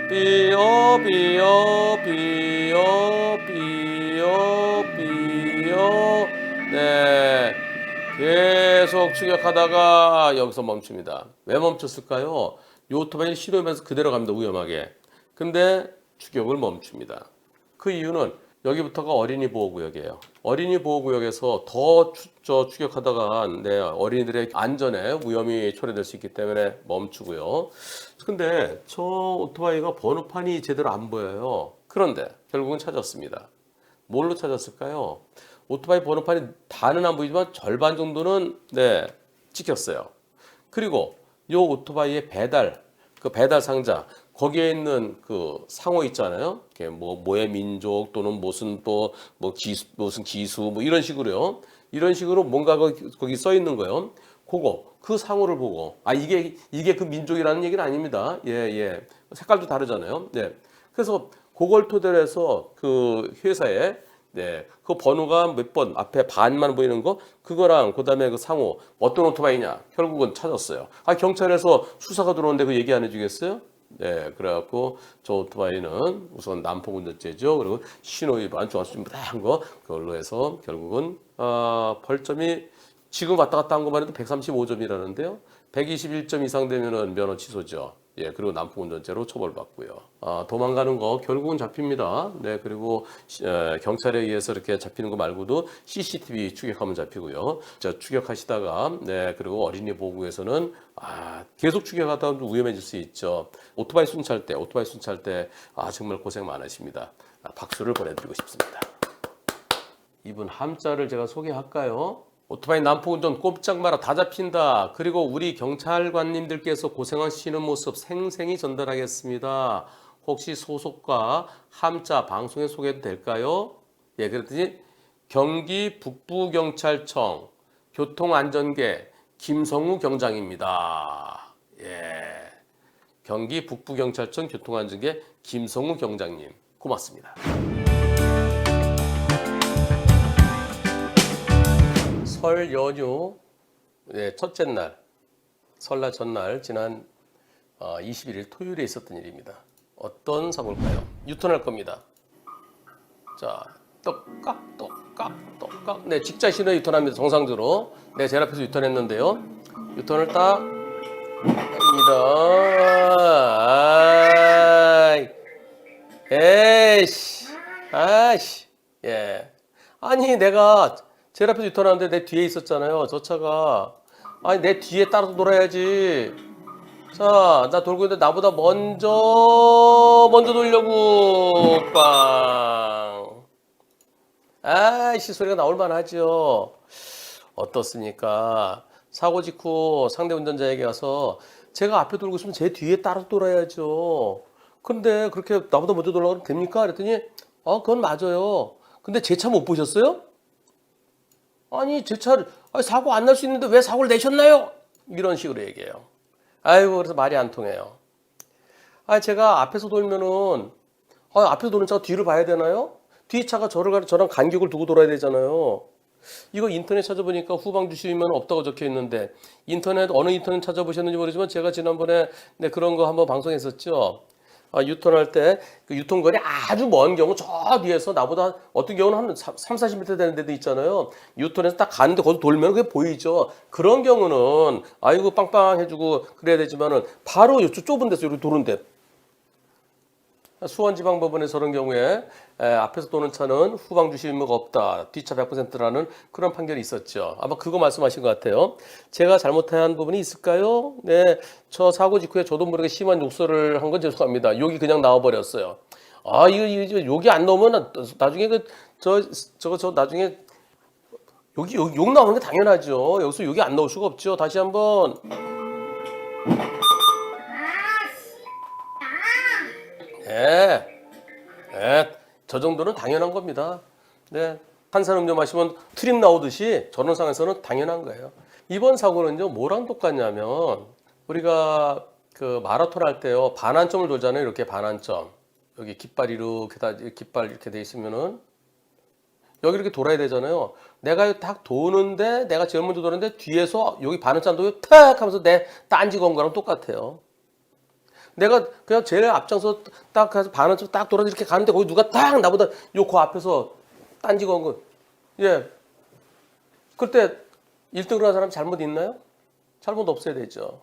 삐어. 네. 계속 추격하다가 여기서 멈춥니다. 왜 멈췄을까요? 이 오토바이는 신호면서 그대로 갑니다. 위험하게. 근데 추격을 멈춥니다. 그 이유는 여기부터가 어린이 보호구역이에요. 어린이 보호구역에서 더 추격하다가 어린이들의 안전에 위험이 초래될 수 있기 때문에 멈추고요. 근데 저 오토바이가 번호판이 제대로 안 보여요. 그런데 결국은 찾았습니다. 뭘로 찾았을까요? 오토바이 번호판이 다는 안 보이지만 절반 정도는 찍혔어요. 그리고 이 오토바이의 그 배달 상자 거기에 있는 그 상호 있잖아요. 뭐의 민족 또는 무슨 기수 뭐 이런 식으로요. 이런 식으로 뭔가 거기 써 있는 거예요. 그 상호를 보고 이게 그 민족이라는 얘기는 아닙니다. 예. 색깔도 다르잖아요. 네. 그래서 그걸 토대로 해서 그 회사에 그 번호가 몇 번 앞에 반만 보이는 거 그거랑 그다음에 그 상호 어떤 오토바이냐 결국은 찾았어요. 경찰에서 수사가 들어오는데 그 얘기 안 해주겠어요? 네, 그래갖고 저 오토바이는 우선 난폭운전죄죠. 그리고 신호위반 중앙수준부한 거 그걸로 해서 결국은 벌점이 지금 왔다 갔다 한 것만 해도 135점이라는데요. 121점 이상 되면은 면허 취소죠. 예, 그리고 난폭운전죄로 처벌받고요. 도망가는 거 결국은 잡힙니다. 네, 그리고 경찰에 의해서 이렇게 잡히는 거 말고도 CCTV 추격하면 잡히고요. 추격하시다가 그리고 어린이 보호구에서는 계속 추격하다가 좀 위험해질 수 있죠. 오토바이 순찰 때 정말 고생 많으십니다. 박수를 보내드리고 싶습니다. 이분 함자를 제가 소개할까요? 오토바이 난폭운전 꼼짝 마라 다 잡힌다. 그리고 우리 경찰관님들께서 고생하시는 모습 생생히 전달하겠습니다. 혹시 소속과 함자 방송에 소개해도 될까요? 예, 그랬더니 경기 북부경찰청 교통안전계 김성우 경장입니다. 예, 경기 북부경찰청 교통안전계 김성우 경장님 고맙습니다. 설 연휴 첫째 날, 설날 전날 지난 21일 토요일에 있었던 일입니다. 어떤 사고일까요? 유턴할 겁니다. 자, 똑깍. 네, 직자 신호에 유턴합니다. 정상적으로. 네, 제 앞에서 유턴했는데요. 유턴을 딱 합니다. 아이씨. 예. 아니, 내가 제 앞에서 유턴하는데 내 뒤에 있었잖아요. 저 차가. 내 뒤에 따라서 놀아야지. 자, 나 돌고 있는데 나보다 먼저 돌려고. 빵. 아이씨, 소리가 나올 만하죠. 어떻습니까? 사고 직후 상대 운전자에게 가서 제가 앞에 돌고 있으면 제 뒤에 따라서 돌아야죠. 근데 그렇게 나보다 먼저 돌아가면 됩니까? 그랬더니 그건 맞아요. 근데 제 차 못 보셨어요? 아니, 제 차를 사고 안 날 수 있는데 왜 사고를 내셨나요? 이런 식으로 얘기해요. 그래서 말이 안 통해요. 제가 앞에서 돌면은 앞에서 도는 차가 뒤를 봐야 되나요? 뒤 차가 저랑 간격을 두고 돌아야 되잖아요. 이거 인터넷 찾아보니까 후방 주시면 없다고 적혀 있는데 어느 인터넷 찾아보셨는지 모르지만 제가 지난번에 그런 거 한번 방송했었죠. 유턴할 때 그 유턴거리 아주 먼 경우 저 뒤에서 나보다 어떤 경우는 한 30-40m 되는 데도 있잖아요. 유턴해서 딱 가는데 거기서 돌면 그게 보이죠. 그런 경우는 빵빵 해주고 그래야 되지만은 바로 이쪽 좁은 데서 이렇게 도는데 수원지방법원에 저런 경우에 앞에서 도는 차는 후방 주시 의무가 없다. 뒷차 100%라는 그런 판결이 있었죠. 아마 그거 말씀하신 것 같아요. 제가 잘못한 부분이 있을까요? 네, 저 사고 직후에 저도 모르게 심한 욕설을 한 건 죄송합니다. 욕이 그냥 나와버렸어요. 아, 이거 욕이 안 나오면 나중에 저거 나중에 욕 나오는 게 당연하죠. 여기서 욕이 안 나올 수가 없죠. 다시 한번. 네, 네, 저 정도는 당연한 겁니다. 네, 탄산음료 마시면 트림 나오듯이 저런 상황에서는 당연한 거예요. 이번 사고는요, 뭐랑 똑같냐면 우리가 그 마라톤 할 때요, 반환점을 돌잖아요. 이렇게 반환점. 여기 깃발 이렇게 깃발 이렇게 돼 있으면은 여기 이렇게 돌아야 되잖아요. 내가 딱 도는데 내가 제일 먼저 도는데 뒤에서 여기 반환점도 탁 하면서 내 딴지 건 거랑 똑같아요. 내가 그냥 제일 앞장서 딱 가서 반환점 딱 돌아서 이렇게 가는데 거기 누가 딱 나보다 요 앞에서 딴지 건 거. 예. 그때 1등을 한 사람 잘못 있나요? 잘못 없어야 되죠.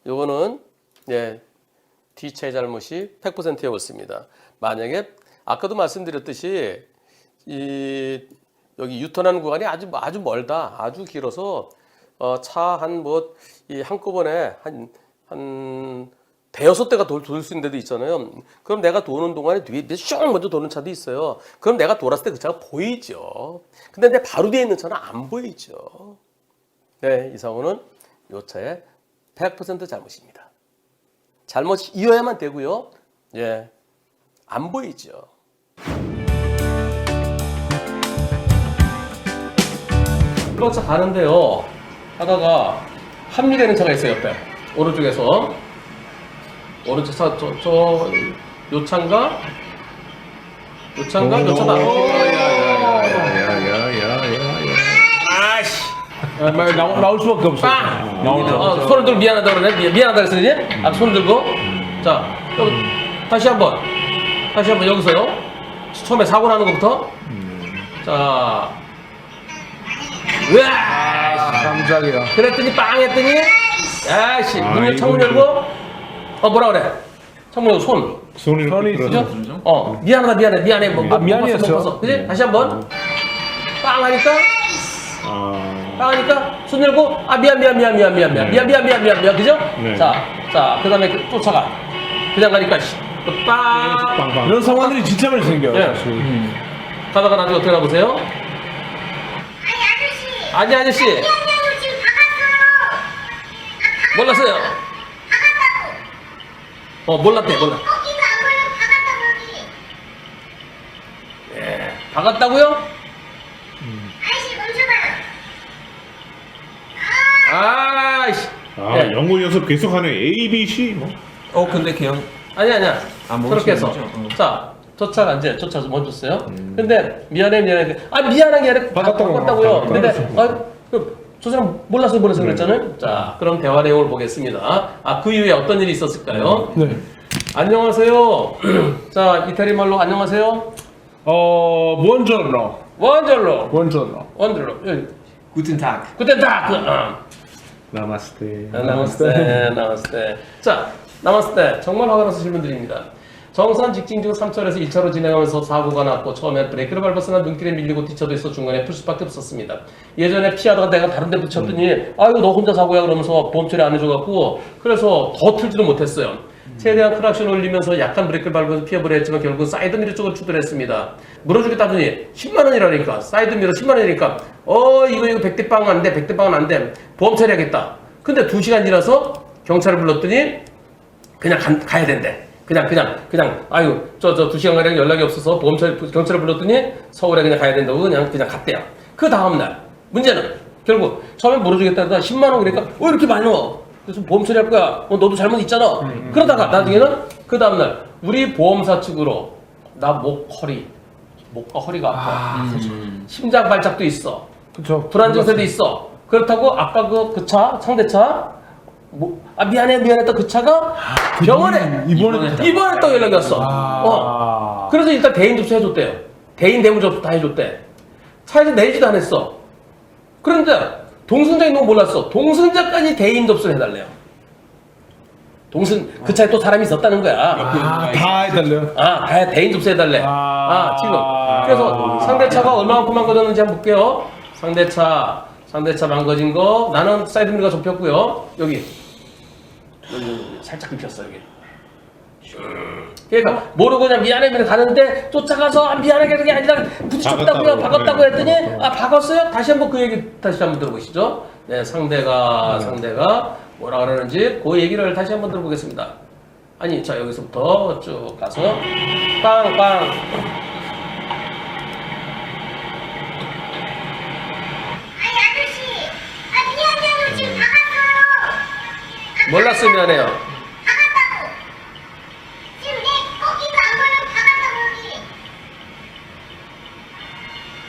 요거는 예. 뒤차의 잘못이 100%였습니다. 만약에 아까도 말씀드렸듯이 여기 유턴하는 구간이 아주 멀다, 아주 길어서 차 한꺼번에 한 대여섯 대가 돌 수 있는 데도 있잖아요. 그럼 내가 도는 동안에 뒤에 쭉 먼저 도는 차도 있어요. 그럼 내가 돌았을 때 그 차가 보이죠. 근데 내 바로 뒤에 있는 차는 안 보이죠. 네, 이 사고는 이 차의 100% 잘못입니다. 잘못이어야만 되고요. 예, 안 보이죠. 플러스 가는데요. 하다가 합류되는 차가 있어요. 옆에 오른쪽에서 오른쪽 차 요 차인가? 요 차인가? 요 차다. 아이씨. 나올 수밖에 없어. 손을 들고 미안하다 그러네. 미안하다 그랬어 이제. 손 들고. 자, 다시 한번 여기서요. 처음에 사고 나는 것부터. 자, 으아! 깜짝이야. 그랬더니 빵 했더니, 아씨, 창문 열고, 뭐라 그래? 창문 열고 손이 그죠? 미안해. 미안했어. 그지? 다시 한번. 빵 하니까. 빵 하니까, 손 열고, 미안. 그죠? 네. 자, 그 다음에 쫓아가. 그냥 가니까, 빵. 이런 상황들이 진짜 많이 생겨요. 예. 사실. 가다가 나중에 어떻게 가보세요? 아니, 아저씨. 지금 박았어요. 몰랐어요. 박았다고. 몰랐대. 거기도 안 걸려. 박았다고 여기. 예. 박았다고요? 아저씨 멈춰봐요. 아이씨. 예. 영어 연습 계속하네. A, B, C 뭐. 근데 걔형 아니야. 그렇게 해서. 모르시는 거죠? 자, 저 차가 이제 저 차 멈췄어요. 근데 미안해. 미안한 게 아니라 박았다고요. 근데 저 사람 몰라서 그랬잖아요. 자, 그럼 대화 내용을 보겠습니다. 그 이후에 어떤 일이 있었을까요? 네. 안녕하세요. 자, 이태리 말로 안녕하세요. 원절로. 원절로. Guten Tag. 그때 딱 나마스테. 나마스테. 자, 나마스테. 정말 화가 나서 질문드립니다. 정산 직진 중 3차로에서 1차로 진행하면서 사고가 났고 처음에 브레이크를 밟았으나 눈길에 밀리고 뒤쳐도 있어 중간에 풀 수밖에 없었습니다. 예전에 피하다가 내가 다른 데 붙였더니 아이고 너 혼자 사고야 그러면서 보험 처리 안 해줘갖고 그래서 더 틀지도 못했어요. 최대한 크락션 올리면서 약간 브레이크를 밟으면서 피해보려 했지만 결국은 사이드미러 쪽으로 추돌했습니다. 물어주겠다더니 10만원이라니까 사이드미러 10만원이니까 이거 100대 빵은 안 돼. 100대 빵은 안 돼. 보험 처리하겠다. 근데 2시간 지나서 경찰을 불렀더니 그냥 가야 된대. 그냥 아유 저 2시간가량 연락이 없어서 경찰을 불렀더니 서울에 그냥 가야 된다고 그냥 갔대요. 그 다음날 문제는 결국 처음에 물어주겠다다 10만원 그러니까 이렇게 많이 넣어. 그래서 보험 처리할 거야. 너도 잘못 있잖아. 그러다가 나중에는 그 다음날 우리 보험사 측으로 나 목과 허리가 아파. 심장 발작도 있어. 그쵸. 불안 증세도 있어. 그렇다고 아까 그 차 상대차 미안했다 그 차가 병원에 입원에 또 연락이 왔어. 그래서 일단 대인 접수 해줬대요. 대인 대물 접수 다 해줬대. 차에서 내리지도 않았어. 그런데 동승자인 건 몰랐어. 동승자까지 대인 접수를 해달래요. 동승 그 차에 또 사람이 있었다는 거야. 다 해달래요. 다 대인 접수해달래. 지금 그래서 상대차가 얼마만큼 망가졌는지 한번 볼게요. 상대차 망가진 거 나는 사이드미러가 접혔고요. 여기 살짝 긁혔어 여기. 그러니까 모르고 그냥 미안해 가는데 쫓아가서 미안해 그런 게 아니라 부딪혔다고요, 박았다고 했더니 박았어요. 다시 한번 그 얘기 다시 한번 들어보시죠. 네, 상대가 뭐라 그러는지 그 얘기를 다시 한번 들어보겠습니다. 아니 자 여기서부터 쭉 가서 빵빵. 아니 아저씨, 미안해요. 지금 박았어요. 몰랐어 미안해요. 박았다고. 지금 내 거기도 안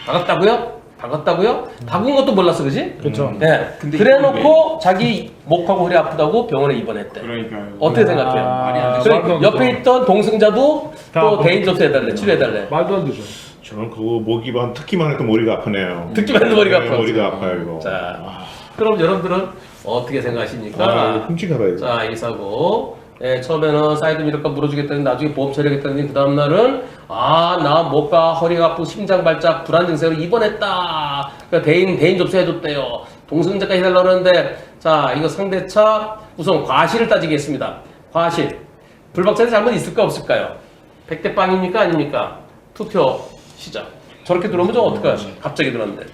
보여. 박았다고. 박았다고요? 박은 것도 몰랐어, 그지? 그렇죠. 네. 근데 그래놓고 자기 목하고 허리 아프다고 병원에 입원했대. 그러니까요. 어떻게 생각해요? 말이 안 되죠. 그래, 말도 안 옆에 되죠. 있던 동승자도 다 또 아프고. 대인 접수해달래, 치료해달래. 말도 안 되죠. 저는 그거 목 입안 듣기만 해도 머리가 아프네요. 듣기만 해도 머리가 네, 아파요. 머리가 아파요 이거. 자, 그럼 여러분들은 어떻게 생각하십니까? 이거 끔찍하다 이거. 자, 이 사고. 처음에는 사이드 미러가 물어주겠다니 나중에 보험 처리하겠다니 그 다음날은 나 목과 허리가 아프고 심장 발작 불안 증세로 입원했다. 그러니까 대인 접수해줬대요. 동승자까지 해달라고 그러는데 자 이거 상대차 우선 과실을 따지겠습니다. 과실. 불박차에 잘못 있을까 없을까요? 100대 빵입니까 아닙니까? 투표 시작. 저렇게 들어오면 좀 어떡해요? 갑자기 들었는데.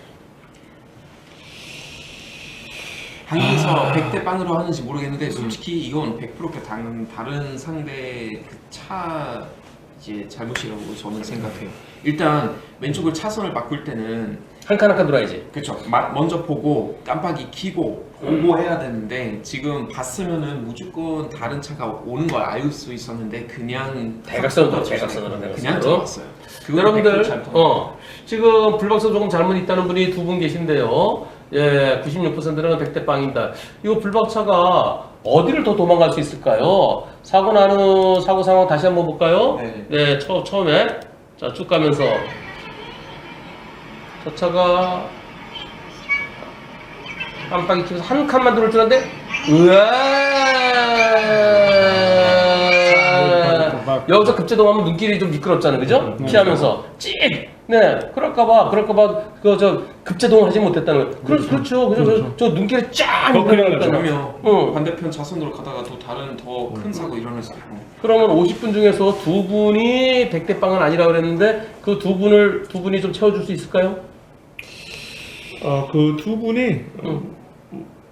한국에서 100대 빵으로 하는지 모르겠는데 솔직히 이건 100% 다른 상대 그 차 이제 잘못이라고 저는 생각해요. 일단 왼쪽을 차선을 바꿀 때는 한 칸 한 칸 들어야지. 그렇죠. 먼저 보고 깜빡이 켜고 보고 해야 되는데 지금 봤으면은 무조건 다른 차가 오는 걸 알 수 있었는데 그냥 대각선으로 그냥 대각선으로. 들어왔어요. 그건 여러분들 100% 잘못한 지금 불박차 조금 잘못 있다는 분이 두 분 계신데요. 96%는 100대 빵입니다. 이거 불박차가 어디를 더 도망갈 수 있을까요? 사고 나는 사고 상황 다시 한번 볼까요? 네. 처음에 자 쭉 가면서 저 차가 깜빡이 켜서 한 칸만 들어올 줄 알았는데 여기서 급제동하면 눈길이 좀 미끄럽잖아요, 그죠? 피하면서 찍! 네, 그럴까봐 저 급제동 하지 못했다는 거예요. 그렇죠, 그죠? 저 눈길이 쫙 미끄러니까요. 그러면 반대편 차선으로 가다가 또 다른 더 큰 사고 일어날 수 있고. 그러면 50분 중에서 두 분이 100대 빵은 아니라고 그랬는데 그 두 분이 좀 채워줄 수 있을까요? 그 두 분이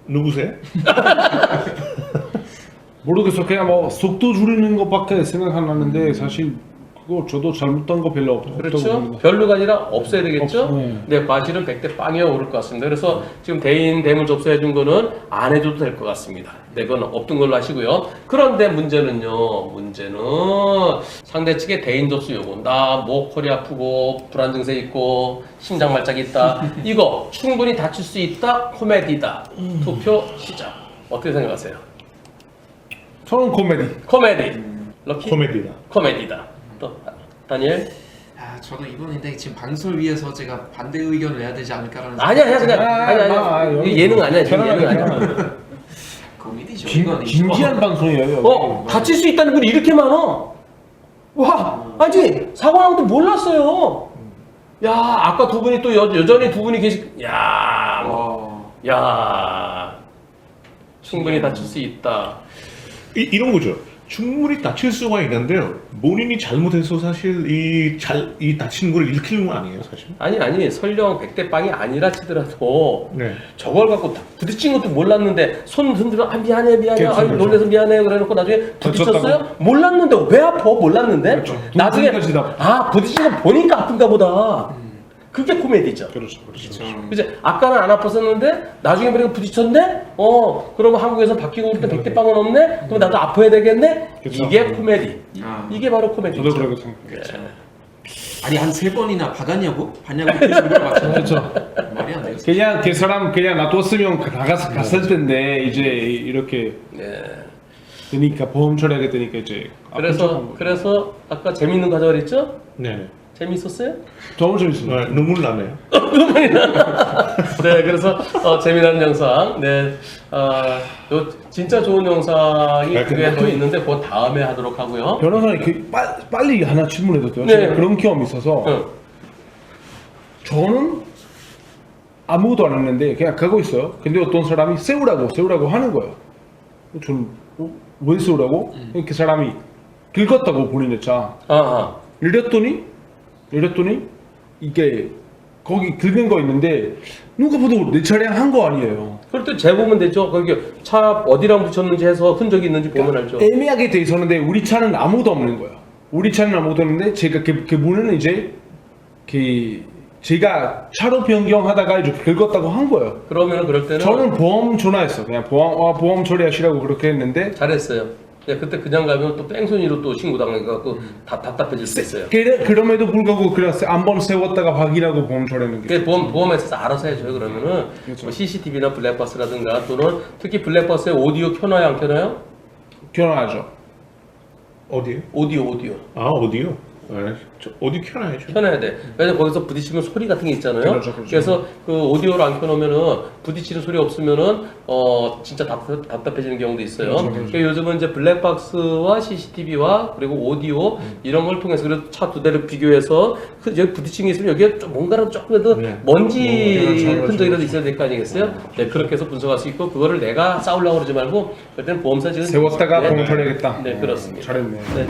누구세요? 모르겠어. 그냥 뭐 속도 줄이는 것밖에 생각 안 나는데 사실 그거 저도 잘못한 거 별로 없다고 그렇죠. 봅니다. 별로가 아니라 없어야 되겠죠. 네. 네, 과실은 100대 빵이어 오를 것 같습니다. 그래서 지금 대물 접수해 준 거는 안 해줘도 될 것 같습니다. 네, 그건 없던 걸로 하시고요. 그런데 문제는 상대 측의 대인 접수 요구. 나 목, 허리 아프고 불안 증세 있고 심장 발작이 있다. 이거 충분히 다칠 수 있다. 코미디다. 투표 시작. 어떻게 생각하세요? 저는 코미디. 코미디. 럭키? 코미디다. 코미디다. 또 다니엘? 저도 이번인데 지금 방송을 위해서 제가 반대 의견을 내야 되지 않을까라는 아니야 그냥 아니야 여기 이게 예능 아니야 지금 편안하게 예능 아니야. 코미디죠. 이건 진지한 방송이에요. 여기. 다칠 수 있다는 분이 이렇게 많아. 와 아니 사고 난 것도 몰랐어요. 야 아까 두 분이 또 여전히 두 분이 야 충분히 다칠 수 있다. 이런 거죠. 충분히 다칠 수가 있는데요. 본인이 잘못해서 사실 이 다치는 걸 일으키는 건 아니에요, 사실. 아니 설령 100대 빵이 아니라 치더라도 네. 저걸 갖고 부딪힌 것도 몰랐는데 손 흔들어 미안해 그렇죠, 놀래서 미안해 그래놓고 나중에 부딪혔어요? 몰랐는데 왜 아파? 몰랐는데 그렇죠. 나중에 눈까지 부딪힌 거 보니까 아픈가 보다. 그게 코미디죠. 그렇죠. 그치? 아까는 안 아팠었는데 나중에 보니까 부딪혔네? 그러면 한국에서 바뀌고 올 때 100대 빵은 없네? 그럼 나도 아파야 되겠네? 그쵸. 이게 코미디. 아. 이게 바로 코미디죠. 저도 그렇게 생각해요. 아니 한 3번이나 봤냐고 그 정도로 맞죠. 그렇죠. 말이 안 돼요. 그냥 그 사람 그냥 놔뒀으면 갔을 텐데 이제 이렇게 되니까 보험 처리하게 되니까 이제 그래서 아까 재밌는 과정을 했죠? 네. 재미있었어요? 너무 재밌어요. 아, 눈물 나네요. 네, 그래서 재미난 영상, 네, 요 진짜 좋은 영상이 두 개 더 있는데 그 다음에 하도록 하고요. 변호사님 빨리 하나 질문해도 돼요? 네. 제가 그런 경험이 있어서 응. 저는 아무것도 안 했는데 그냥 가고 있어요. 근데 어떤 사람이 세우라고 하는 거예요. 저는 왜 세우라고? 그 사람이 긁었다고 본인의 차. 아하. 이랬더니 이게 거기 긁은 거 있는데 누가 봐도 내 차량 한 거 아니에요. 그럴 때 재보면 되죠. 거기 차 어디랑 붙였는지 해서 흔적이 있는지 보면 알죠. 애매하게 돼 있었는데 우리 차는 아무도 없는 거예요. 우리 차는 아무도 없는데 제가 그 문은 이제 제가 차로 변경하다가 이제 긁었다고 한 거예요. 그러면 그럴 때는 저는 보험 전화했어. 그냥 보험 처리하시라고 그렇게 했는데 잘했어요. 네, 그때 그냥 가면 또 뺑소니로 또 신고 당해갖고 다 답답해질 수 있어요. 그럼에도 불구하고 그냥 한번 세웠다가 확인하고 보험 처리하는 게. 그 보험회사에서 알아서 해줘요. 그러면은 그렇죠. 뭐 CCTV나 블랙박스라든가 또는 특히 블랙박스에 오디오 켜놔요, 안 켜놔요? 결혼하죠. 어디요? 오디오 아, 어디요? 아, 저 어디 켜놔야죠. 켜놔야 돼. 왜냐면 거기서 부딪히면 소리 같은 게 있잖아요. 그렇죠. 그래서 그 오디오를 안 켜놓으면은 부딪히는 소리 없으면은 진짜 답답해지는 경우도 있어요. 그러니까 요즘은 이제 블랙박스와 CCTV와 그리고 오디오 이런 걸 통해서 그래도 차 두 대를 비교해서 여기 부딪힌 게 있으면 여기에 좀 뭔가는 조금이라도 먼지 흔적이라도 있어야 될 거 아니겠어요? 네, 그렇게 해서 분석할 수 있고 그거를 내가 싸우려고 그러지 말고 그때는 보험사 지금 세웠다가 보험 처리하겠다. 네, 그렇습니다. 잘했네. 네.